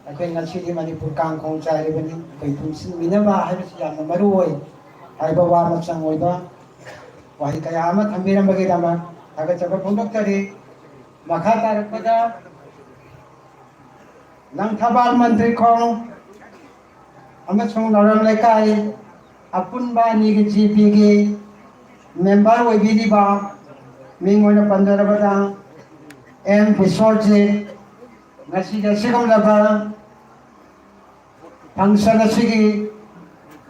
ꯑꯩꯈꯣꯏ ꯉꯁꯤꯗꯤ ꯃꯅꯤꯄꯨꯔ ꯀꯥꯡꯈꯣꯡ ꯆꯥꯏꯔꯤꯕꯅꯤ ꯑꯩꯈꯣꯏ ꯄꯨꯟꯁꯤꯟꯃꯤꯟꯅꯕ ꯍꯥꯏꯕꯁꯤ ꯌꯥꯝꯅ ꯃꯔꯨꯑꯣꯏ ꯍꯥꯏꯕ ꯋꯥ ꯃꯆꯪ ꯑꯣꯏꯕ ꯋꯥꯍꯩ ꯀꯌꯥ ꯑꯃ ꯊꯝꯕꯤꯔꯝꯕꯒꯤꯗꯃꯛ ꯊꯥꯒꯠꯆꯕ ꯐꯣꯡꯗꯣꯛꯆꯔꯤ ꯃꯈꯥ ꯇꯥꯔꯛꯄꯗ ꯂꯪꯊꯕꯥꯜ ꯃꯟꯇ꯭ꯔꯤꯈꯣꯡ ꯑꯃꯁꯨꯡ ꯂꯧꯔꯝ ꯂꯩꯀꯥꯏ ꯑꯄꯨꯟꯕ ꯑꯅꯤꯒꯤ GPꯒꯤ ꯃꯦꯝꯕꯔ ꯑꯣꯏꯕꯤꯔꯤꯕ ꯃꯤꯡ ꯑꯣꯏꯅ ꯄꯟꯖꯔꯕꯗ M ꯕꯤꯁ꯭ꯋꯔꯖꯤꯠ ngasi sigam laba function asigi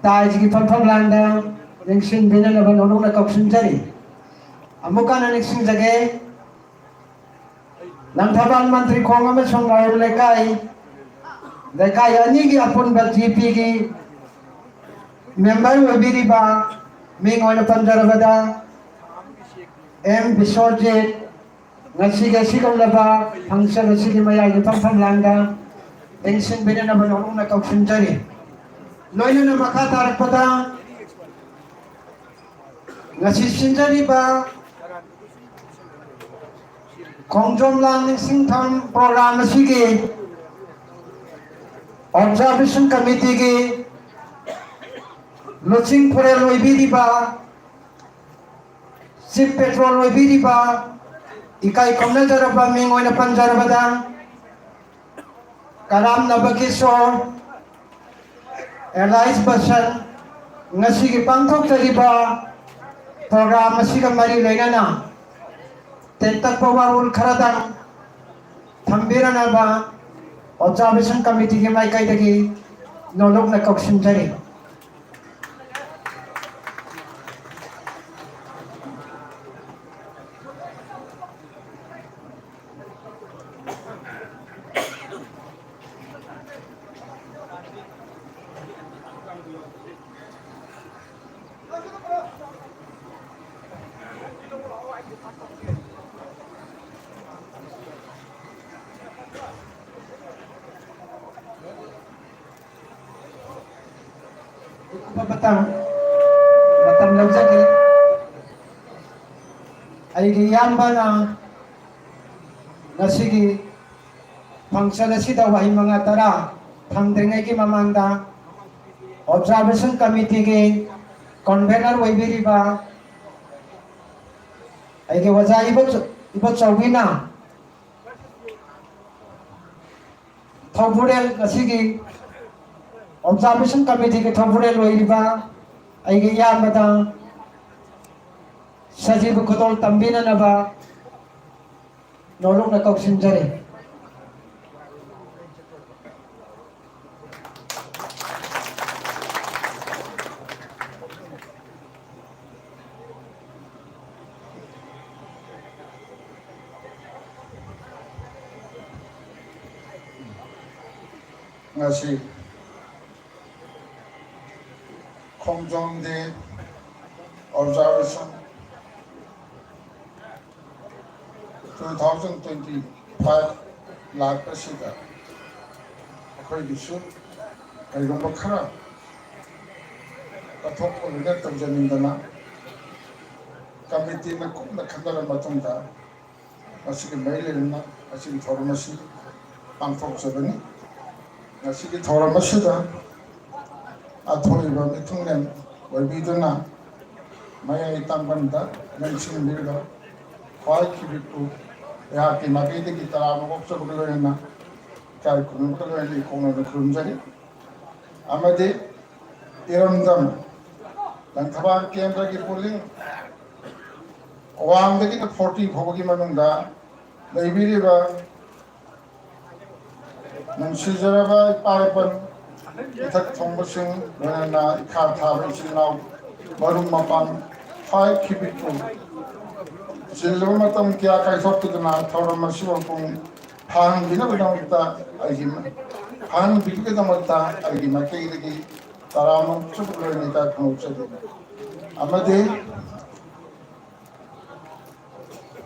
tai gi pham landa ningsin bina laba nonu na kapsun jari amukana ningsin jage Langthabal mantri khong amasung layu lekai ani gi apun ba GP gi member wabiriba ming oina panjarabada M Bishorjit ngasi sigam laba function asigi maya gi pham landa ningsin bina laba nonu na kapsun jari loina na makha tarakpada ngasi sinjari ba Khongjom Lang Singtham program asigi observation committee gi Luching Pure loibiriba Chief Petrol loibiriba ikai komna jaraba ming oina panjarabada Karam Nabakishore Elias Basan ngasigi pangthok jariba program asiga mari loinana Tentak Pawarul Karadang Tambiranaba Observation Committee Mai Kaitaki ꯅꯣꯂꯨꯛꯅ ꯀꯧꯁꯤꯟꯖꯔꯤ matam laujagi aigi yambana ngasigi function asida wahi manga tara thangdringai ki mamangda observation committee ge convener waibiriba aigi waja ibo chawina thawburel ngasigi observation committee ke thawburel wairiba aigi yambada sajibu khotol tambina naba nolong na kauksinjari ngasi Khomjong de observation 2025 lakasida akhoi gisu kaigomba khara kathok olga tamjanindana committee na kumna khandara matungda asigi mailena asigi thoramasi pangthok sabani asigi thoramasida athoriba mithungnen warbiduna mayai tambanda mention birga khwai khibiku ya ki magide ki tara mo opsa bugloena kai kun bugloena kongna de khurumjari amade iramdam lanthaba kendra ki polling awang de ki 40 bhogi manungda leibiriba nansijara paipan ithak thongbasing na ikha thabe sinau marum mapan phai khibiku sillo matam kya kai soptuna thoram masibong phang bina bidamta agim phang biluke damta agim makai degi taram chupre ni ta khonchadi amade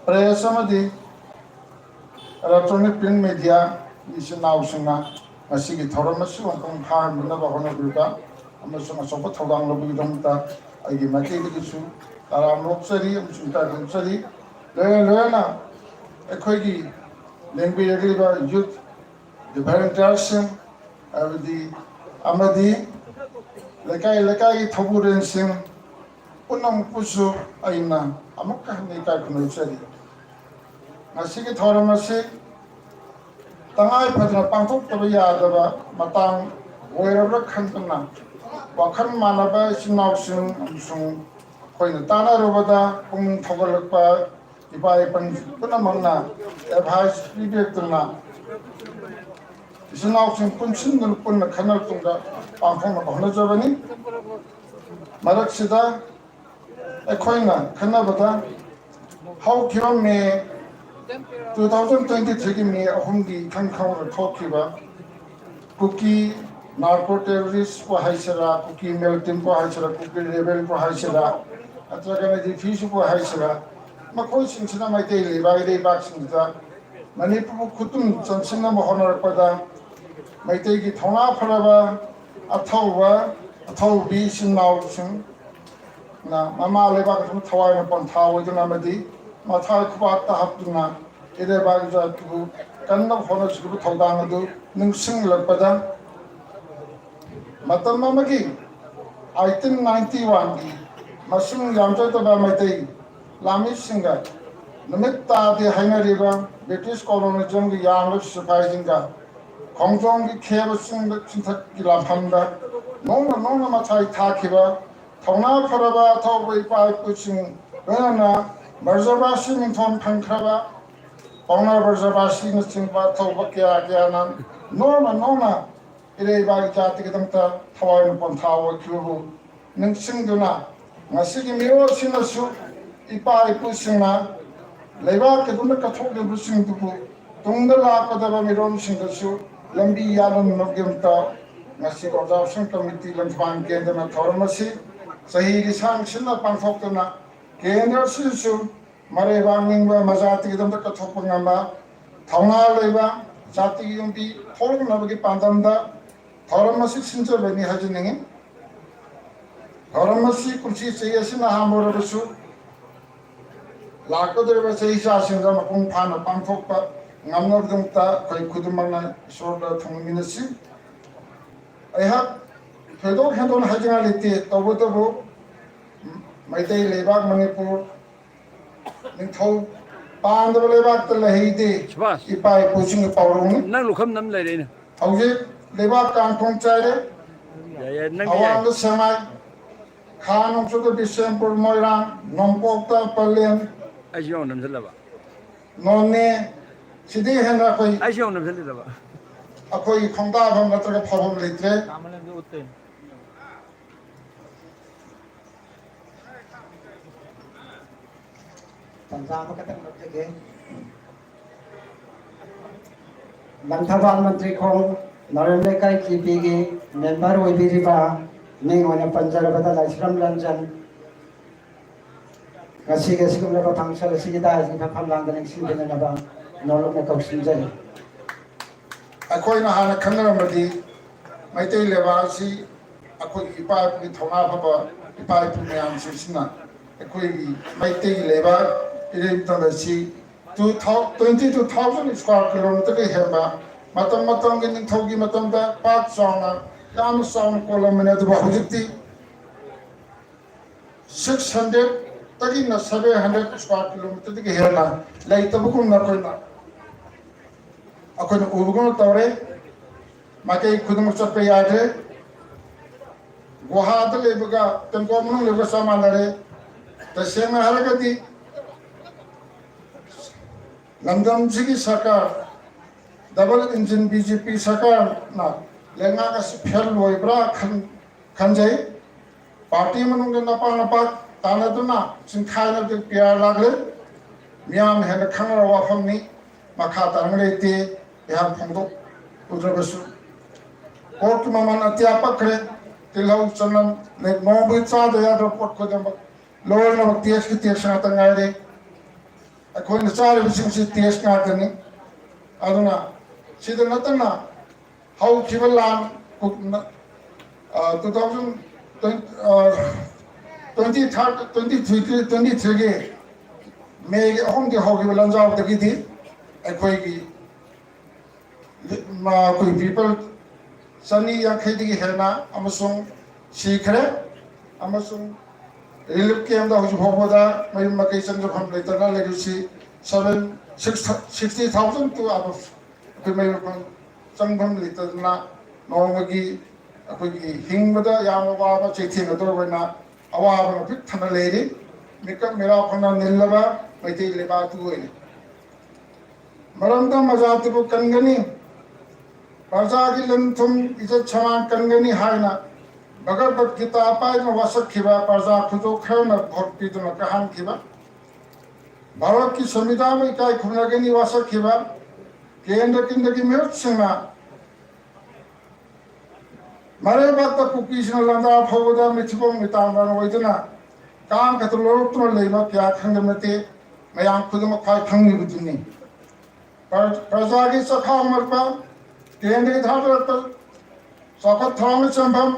press amade electronic print media isinau singa asigi thoram masibong phang bina ba hono duka amasung asopa thodang lobi damta agim makai degi su taram chari amsunta chari Lena, a quaggy language youth, the volunteers, the Amadi, Lakai Taburan Sim, Unam Pusu, Aina, Amaka Nika Kunusari. Nasiki Toramasi, Tangai Padra Pantok Tabaya, Matang, wherever Kantana, Wakan Manaba, Sinausin, Sung, Koinatana Robada, Togalapa. Ipai pan puna mangna advice feedback tuna isinau sing punsin dun punna khanal tunga pangphong na bahna jabani marak sida ekhoina khanabada how kiram me 2023 ki me ahumgi khankhang ra thokiba cookie narco terrorist ko haisara cookie melting ko haisara cookie rebel ko haisara atragana di fish ko haisara Makoi Sinsina my daily by day vaccines that Manipu Kutum Sansina Mohonor Pada may take it Hona Parava, Atowa, Atol Beach in Naution. Now, Mama Leva from Tawai upon Tower with Namadi, Matai Kubata Haptuna, Edebaga to Kanda Honors Guru Todamadu, Nungsing Lapada Matamamagi, 1891, Masim Yamtaba my day. Lami Singa, Namita the Hainariba, British colonialism, the young surprising Kongjong the Kevasing the Chintakila Panda, Nona Matai Takiba, Tona Paraba, Taway by pushing Venana, Barzabashing in Tom Pankraba, Ona Barzabashing in Simba, Tobakia, Nona, 이래바기 자티기담다 타와이는 본타와 기부 능싱두나 ngasi miro sinasu ipa ipu singna leba ke dum ka thok de sing du tungda la ka da miro sing su lambi yalan nogem ta ngasi organization committee lamban ke da na thormasi sahi ri sang sinna pang thok na kendra su mare banging ba mazati ke dum ka thok ngamba thawna leba jati yum bi thol na gi pandam da thormasi sincha bani hajning Dharamsi कुर्सी चाहिए सिना हमरो बसु लाको देव सही सासिंग मपुंग फान पांथोक प ngamnor dungta kai kudumana sorda thungminasi aiha fedo khandon hajinga lite tobo tobo maitai lebak manipur ningthau pandab lebak ta lahide ipai puching pawrong nang lukham nam lai re na hauge lebak kan thong chaire ya nang awang samai खानों से तो डिसेंबर मोइरां नंपोक्ता पलेन आइसियो नम चलबा नोने सिद्धि है ना कोई आइसियो नम चलबा अकोई खंडा हम नत्र के फॉर्म लेते पंजाब का तक लगे लंथाबाल मंत्री को नरेंद्र काई की पीगी मेंबर हुई भी रिबा नहीं होने पंजाब बता लाइस्रम रंजन गसी गसी को मेरे फंक्शन ऐसी किता है जिनका फल लांग देने की देने लगा नॉलो में कौशल जाए अकोई ना हाना खंडर मधी मैते लेवासी अकोई इपाय की थोड़ा बाबा इपाय की में आंसर सिना अकोई मैते लेवा इरे तंदसी 22,000 स्क्वायर किलोमीटर के है बा मतम के निथौगी मतम दा पाक साउना याम साउन कोलम में तो बहुजिती 600 तक न 700 स्क्वायर किलोमीटर के है ना लाई तब को न कोई ना अकोन उबगुन तवरे माके खुदम चपे यादे गुहात लेबगा तंकोमन लेबगा सामान रे तसेम हरगती लंदन जी सरकार डबल इंजन बीजेपी सरकार ना लेंगा का फेल होइब्रा खनजै पार्टी मनुंग नपा नपा तानदुना सिंखायना दे प्यार लागले मियाम हेन खंगरा वाफमनी मखा तांगलेते या फंदो उद्रबसु कोर्ट ममन अत्यापकरे तिलौ चनन ने नोबि चाद या रिपोर्ट को दम लोर न तेज की तेज ना तंगारे अखोन चार बिसिंग से तेज का तनी अदुना सिद नतना हाउ किबलान 2023 के मे होम के होगी लंजाव तकी थी अखोई की मा कोई पीपल सनी या खेती की है ना अमसुंग सीखरे अमसुंग रिलीफ के अंदर हुजू भोगोदा मैं मकई संग हम लेता ना लेगुसी 60,000 to अब फिर मैं संगम लेता ना नौमगी अखोई हिंगबदा याम वाबा चेथी न तो वना अवाब न फिर थना लेरी मिक मेरा फना निल्लबा मैते लेबा तुए मरंदा मजात को कंगनी प्रजा की लंथुम इज्जत क्षमा कंगनी हायना भगवत गीता पाय न वसक खिबा प्रजा खुदो खरन भोट पीतन कहान खिबा भारत की संविधान में काय खुनगनी वसक खिबा केंद्र किंदगी मेरत सिंगा मरे बात कुकीस न लंदा फवदा मिथिबो मितांगन वैदना काम खत लोरतनो लेबा क्या खंगमते मयां खुदम खाय खंगनि बुदिनी प्रजा की सखा मरपा केंद्र की धार पर सखत थांग संभम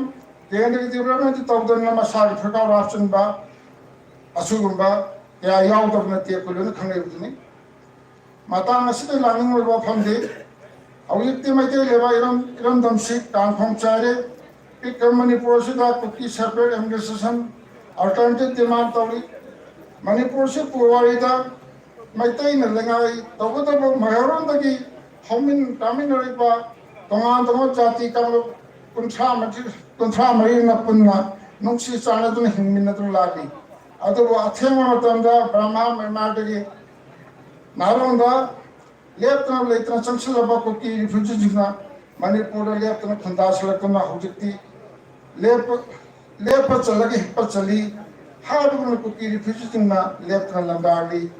केंद्र की तीव्र में तौदन मसाल फकाव राशन बा असुगुंबा या याउदर न ते कुलन खंगे बुदिनी माता नसिते लानिंग व फंदे अविक्ति मैते लेवा इरम दमसी कांखों चारे पिक मणिपुर से दा Kuki separate administration alternative demand तौली मणिपुर से पुवारी दा मैते न लेंगाई तबो महरों दगी हमिन तामिन रिबा तोंगान तोंग जाति का कुंठा मरी न पुन्ना नुक्सी चाने तुन हिंमिन तुन लागी अदबो अथेम मतंदा ब्रह्मा मेमादगी नारोंदा लेतना लेतना संसलबा को की refugee Jinnah Manipur leftana khundaslakna hojikti lepa chalagi hippa chali habuna kuki refusing na leftana landali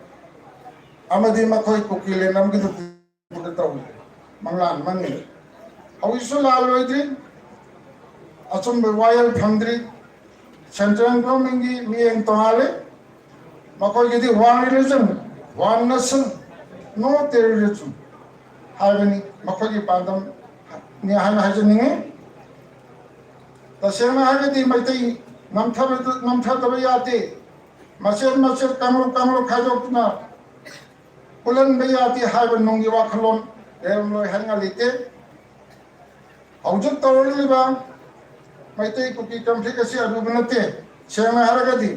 amadi makoi kuki le namgi tu taw manglan mangi awisu laloi achum royal foundry central government mieng tongale makoi gidi one religion one nation no terrorism habani makoi gi pandam ni hana hajaninge tasena hagati maitai namtha yate masir kamlo khajokna pulan bayati haban nongi wakhlon emloi hanga lite aujut tawli ba maitai kuki conflict asi adubanate sena haragadi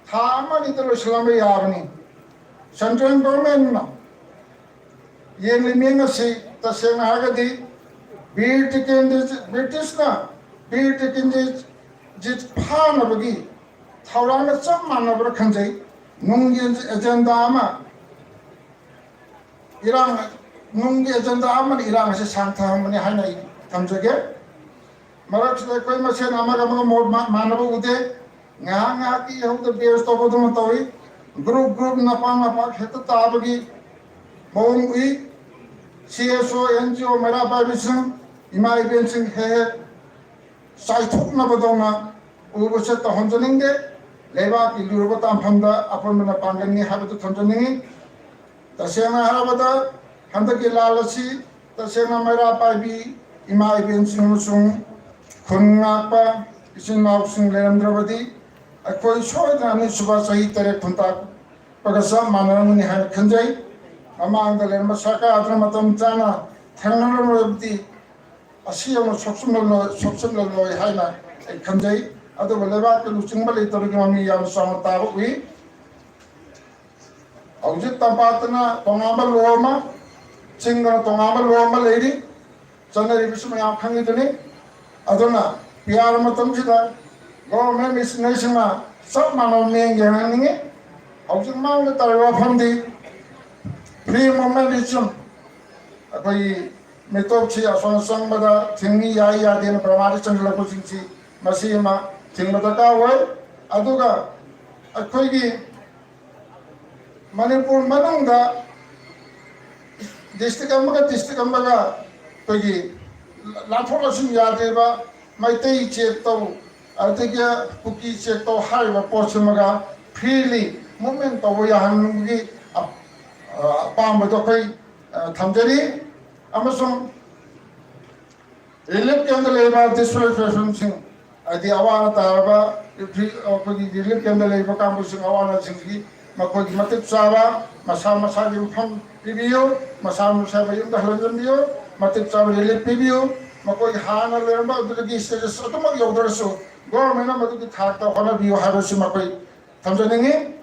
thama ni talo islam yabani central government na yen limeng asi tasena haragadi British na British jit phana bagi thawrana cham manabra khanjai nungi agenda ama Irang nungi agenda ama Irang se sangtha mani hanai thamjage marak se koi masen amaga manabu ude nga ki hu the base to bodum tawi group napa heta tabagi mong ui CSO NGO mera babising imai bensing he sai thuk na badona ubu se ta honjaninge leba ki lurba tam phanda apon na pangani habatu thonjaningi tasena harabada handa ki lalasi tasena mera babi imai bensing musung khunga pa isin naw sing lerandravadi akoi soida ni suba sahi tere phunta pagasa manarani han khanjai amang dalen masaka adra matam chana thangnala robdi asiya sopsumlo loi haina khanjai adu leba ke luchingba le tor gami yam sama tabu wi aujit tapatna tongamba loma chingra tongamba loma leiri chanari bisma yam khangi dani aduna piar matam chida government is national sab mano meng yang aujit mang le tarwa phandi free momentalism akoi metop chi asona sangbada thingni ya den pramari chandla ko singchi masima thingmata ka wai aduga akoi gi manipur manangda district amaga togi latholasin yadeba maitei check to adega puki check to haiba porchmaga freely movement to ya hangi pamado kai thamjari amasung relief candle leba disfration sing adi awana taraba kogi relief candle leba kamusung awana singgi makogi matip saba masa gi pham review masa bayum da halan bio matip saba relief review makogi hana lerba udagi status atuma yodorso government na madu ki thakta hona bio harosi makoi thamjaningi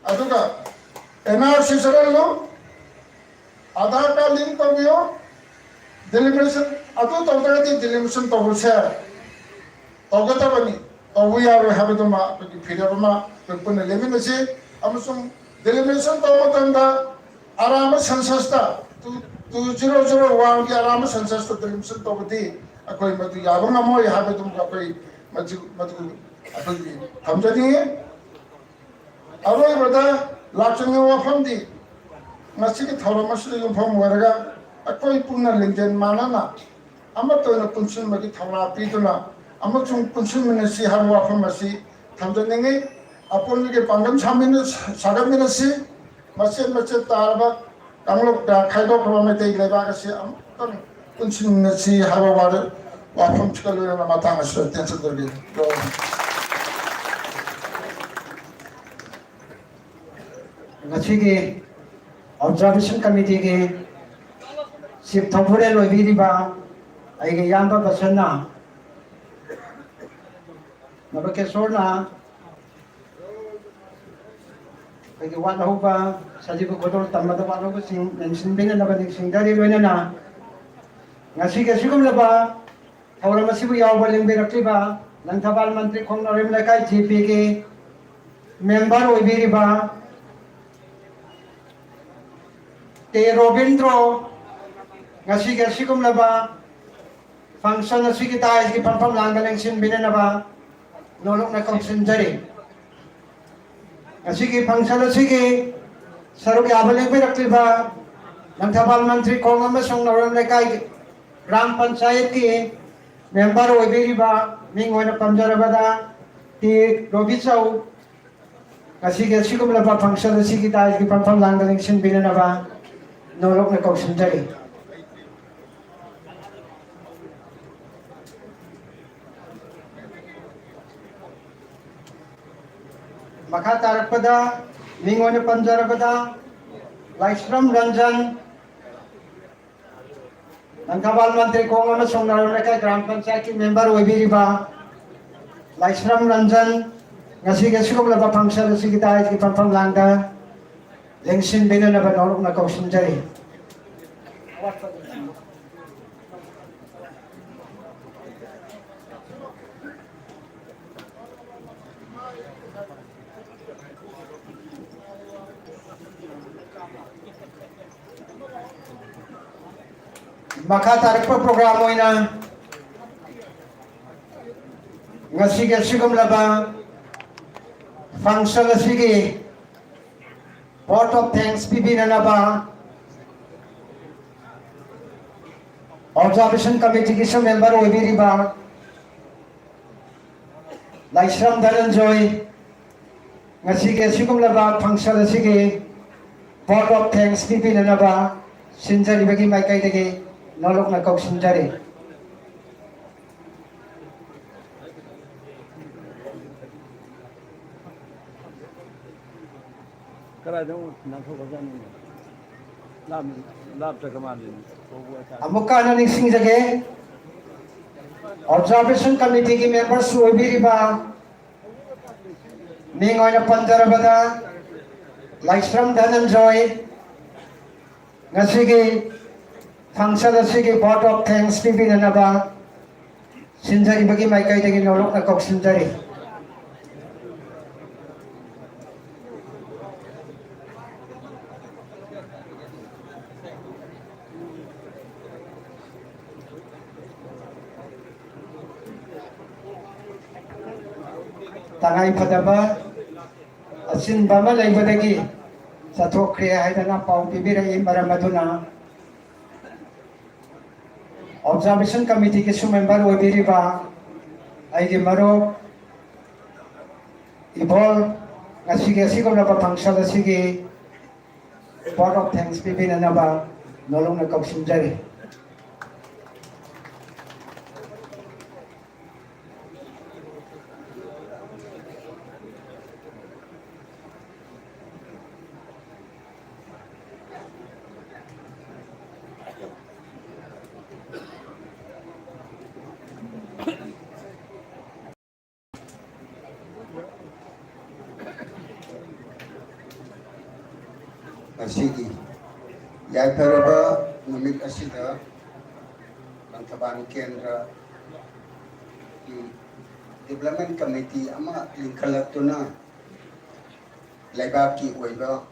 aduga NRC saralo Aadhaar card link tabiyo deliberation adu tawdagati deliberation tawse tawgata bani tawiya habaduma phirabama puna leminasi amusung deliberation tawatanda arama sansasta 2001 ki arama sansasta deliberation tawati akoi madu yabanga moy habadum akoi madu akoi thamjani aroi bada lakchang wafamdi masih thora masih yung phom waraga akoi puna lengjen manana amato na punsun magi thora pituna amachung punsun minasi har wafam masih thamjanenge apon ge pangam samin sagamina si masih tarba kanglok da khaidok rama te leba ga si am ton punsun minasi har wafam chkalu na mata masih tensa dergi ngachigi observation committee ke sip thapure loibiri ba aige yamba basana nabake sorna aige wala hoba sajibu kodol tamada wala ko sing mention bina nabani singdari loina na ngachigi sigum laba thawra masibu yaw baling birakli ba langthabal mantri khongnarim lakai gp ke member oibiri ba te Robindro ngasi sigumlaba function asigi tayo gi pampam langgaling sin binanaba nolok na konsenjari ngasi function asigi saruk yabaling pinakliba ng Tabal Mantri Kong amasong naroon na kay Gram Panchayat ki member Webiri ba Mingoy na Pamjarabada ti Robitsaw kasi kumulaba function na sige tayo ki pampam langgaling sin binanaba nolok na konsenjari Makatarakpada, Mingoy na Panjarabada, Laisram Ranjan, ng Tabal Mantri Kong amasong naroon na kay Gram Panchayat member Webiri ba Laisram Ranjan nga sige kumulaba function na sige tayo ki pampam langga lengsin binanaba nolok na konsenjari Makatarik pa programo ina nga sige kumulaba function na sige vote of thanks bibinanaba observation committee ki sa member Webiri ba Laisram Dhananjoy nga sige kumulaba function na sige vote of thanks bibinanaba sinjari bagi mai kai dege nolok na konsenjari Kara dong nang ko kan lab ta kaman amuka na ning sing jage observation committee ki members Webiri ba Mingoy na Panjarabada Laisram Dhananjoy nga sige function na sige vote of thanks bibinanaba sinjari bagi mai kai dege nolok na konsenjari tangay padaba asin bama laibadagi sa thokriya haidana pau bibirai maramaduna observation committee ki su member Webiri ba ay gi maro ibol nga sige na pa function na sige vote of thanks bibinanaba nolong na konsenjari Asigi yaifaraba numit asida ng Tabang Kendra Development Committee ama lingkalato na laibaki oiba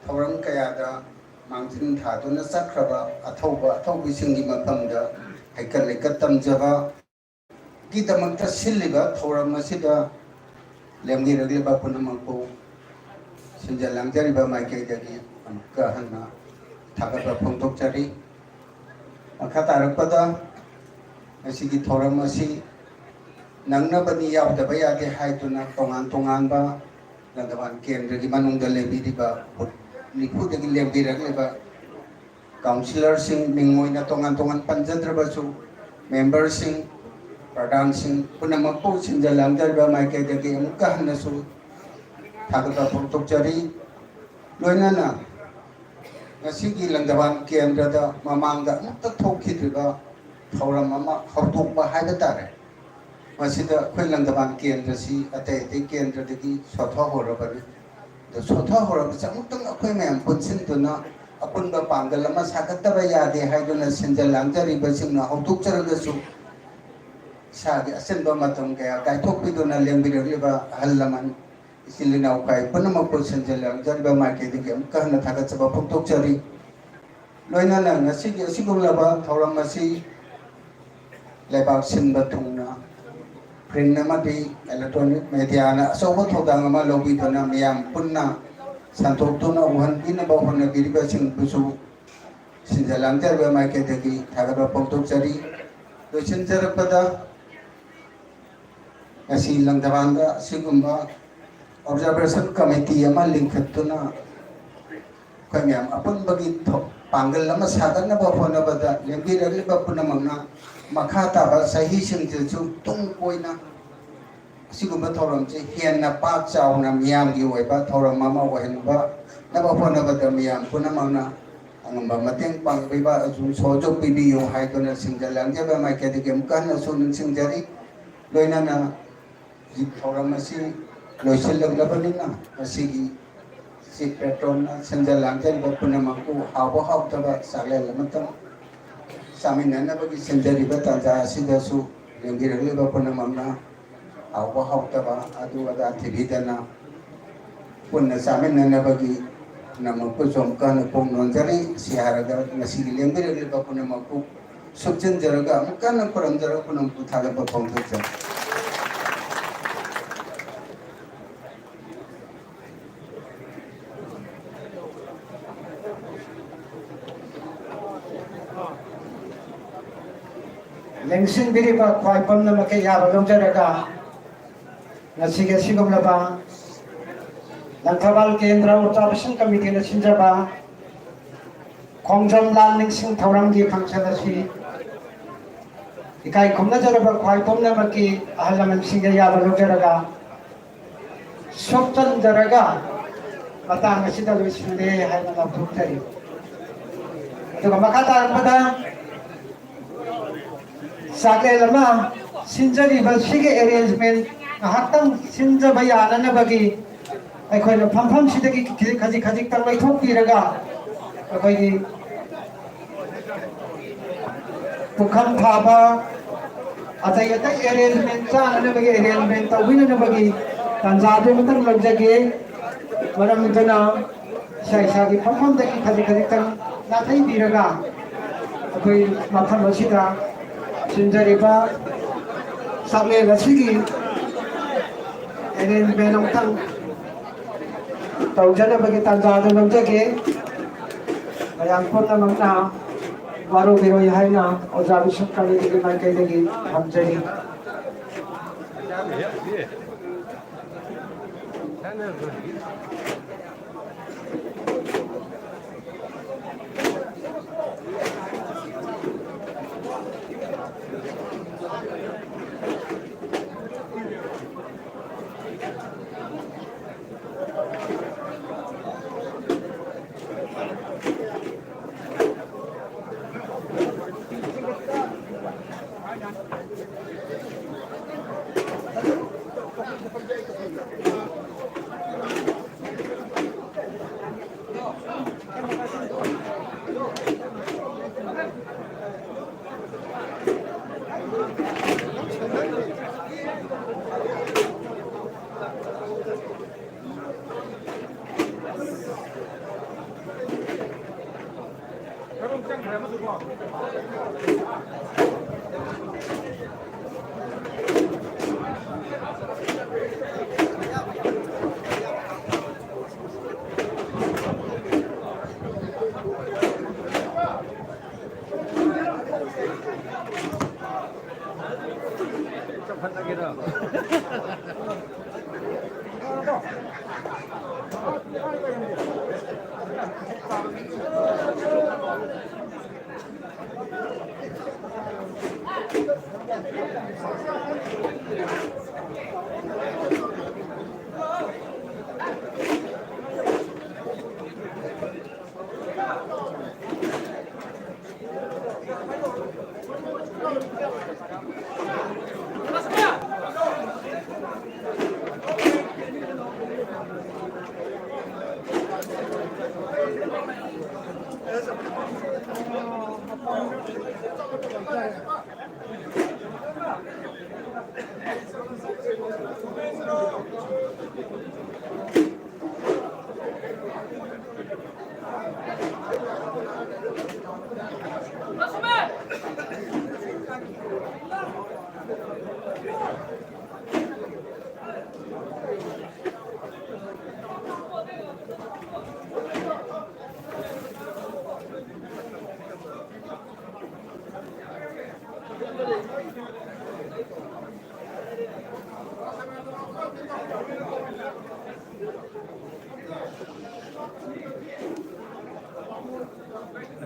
thawram kayada mangsin thado na sakraba athauba singi mafamda haikal laikat tamjaba gidamakta silliba thawram asida lemgi ragliba punamangpo sinjalang jari ba mai kai dagi amka hanna thagaba phongtok jari makatarakpada asigi thoram asi nangna bani yaudaba yade haituna tongan ba nadawan kendra gi manungda lebi diba nipu dagi lebi ragleba councillor sing mingoy na tongan panjandra basu member sing pradhan sing punamagpo sinjalang jari ba mai kai dagi amka hanna su thagaba phongtok jari loinana ngasigi langdawan kendra da mamangda mutta thokidriba thoram ama khawtokba haida tare masida khoi langdawan kendra si ate kendra dagi sotha horabari da sotha horab chamutang akhoi mayam punsin tuna apunba pangal ama sagattaba yade haiduna sinjal langjari basingna hawtok charagasu sagi asenba matam kaya kaithokpiduna lembiraliba hallaman isilinaw kai punamapul sinjal langjari ba market digi amkahna thagat saba phongtok chari loinana ngasigi asigumlaba thoram asi lebak sinba thungna print namadi electronic media na sobo thodang ama lobi thona miyam punna santok tuna uhan bina ba honna biriba sing busu sinjalang terba mai ke degi thagaba poktok chari do sinjar pada asi langdawanga sigumba observation committee ama linkhatuna kanyam apun bagi panggal lama sagan na ba phone bada lembi ragli ba puna mangna makha ta ba sahi sim je chu tung poina sigumba thoram che hian na pak chaw na miyam gi oi ba thoram mama wa hen ba na ba phone bada miyam puna mangna angamba mateng pang ba azum sojo pibi yo hai to na singjalang je ba mai ke de gem kan na sun singjari loina na ji thoram asi loisil lag labalina asigi si petron senjalang jan bapuna mangku hawa haw taba sale lamatang samin nana bagi senjari batanja sida su lengiragli bapuna mangna hawa haw taba adu ada thibidana punna samin nana bagi namku somkan pong nonjari siharaga nasi lengiragli bapuna mangku subjen jaraga mukan koram jaraga punam puthaga bapong thja lengsin biriba khwai pamna make yaba longjaraga ngasige sigumlaba langkhabal kendra observation committee na sinjaba khongjam lal ningsing thauramgi function asi ikai khumna jaraba khwai pamna make ahalaman singa yaba longjaraga soptan jaraga matang asida loisinde haina na bhuktari aduga makata pada Sakay lama sinjari ba sige arrangement hatang sinjaba yana na bagi ay koy na pam sidagi khaji tang mai thok piraga akoy pukham thaba atay arrangement sa na bagi arrangement ta wina na bagi tanjade matang lagjage maram kana sai gi pam dagi khaji tang na thai piraga akoy matham asida sinjariba sakle gasigi enen benong tang taujana bagi tanjado namjage ayang pun namang na baru biro yahay na observation kami digi man kay digi hamjari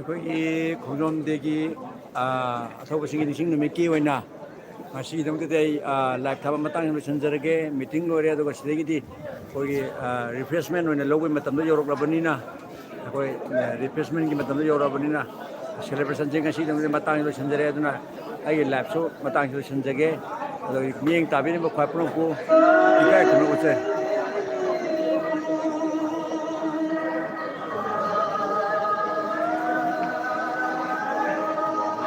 거기 공점대기 서구신기 닝싱 누미끼 오이나 마시 동대대 라이브 타바 마땅히 선저르게 미팅 로레 도 시대기디 거기 리프레시먼트 오이나 로고 마tam도 요록라버니나 거기 리프레시먼트 기 마tam도 요록라버니나 셀레브레이션 쟁가 시 동대 마땅히 선저레 아두나 아이 라이브 쇼 마땅히 선저게 미행 따비니 뭐 과프로고 이까 그런 거지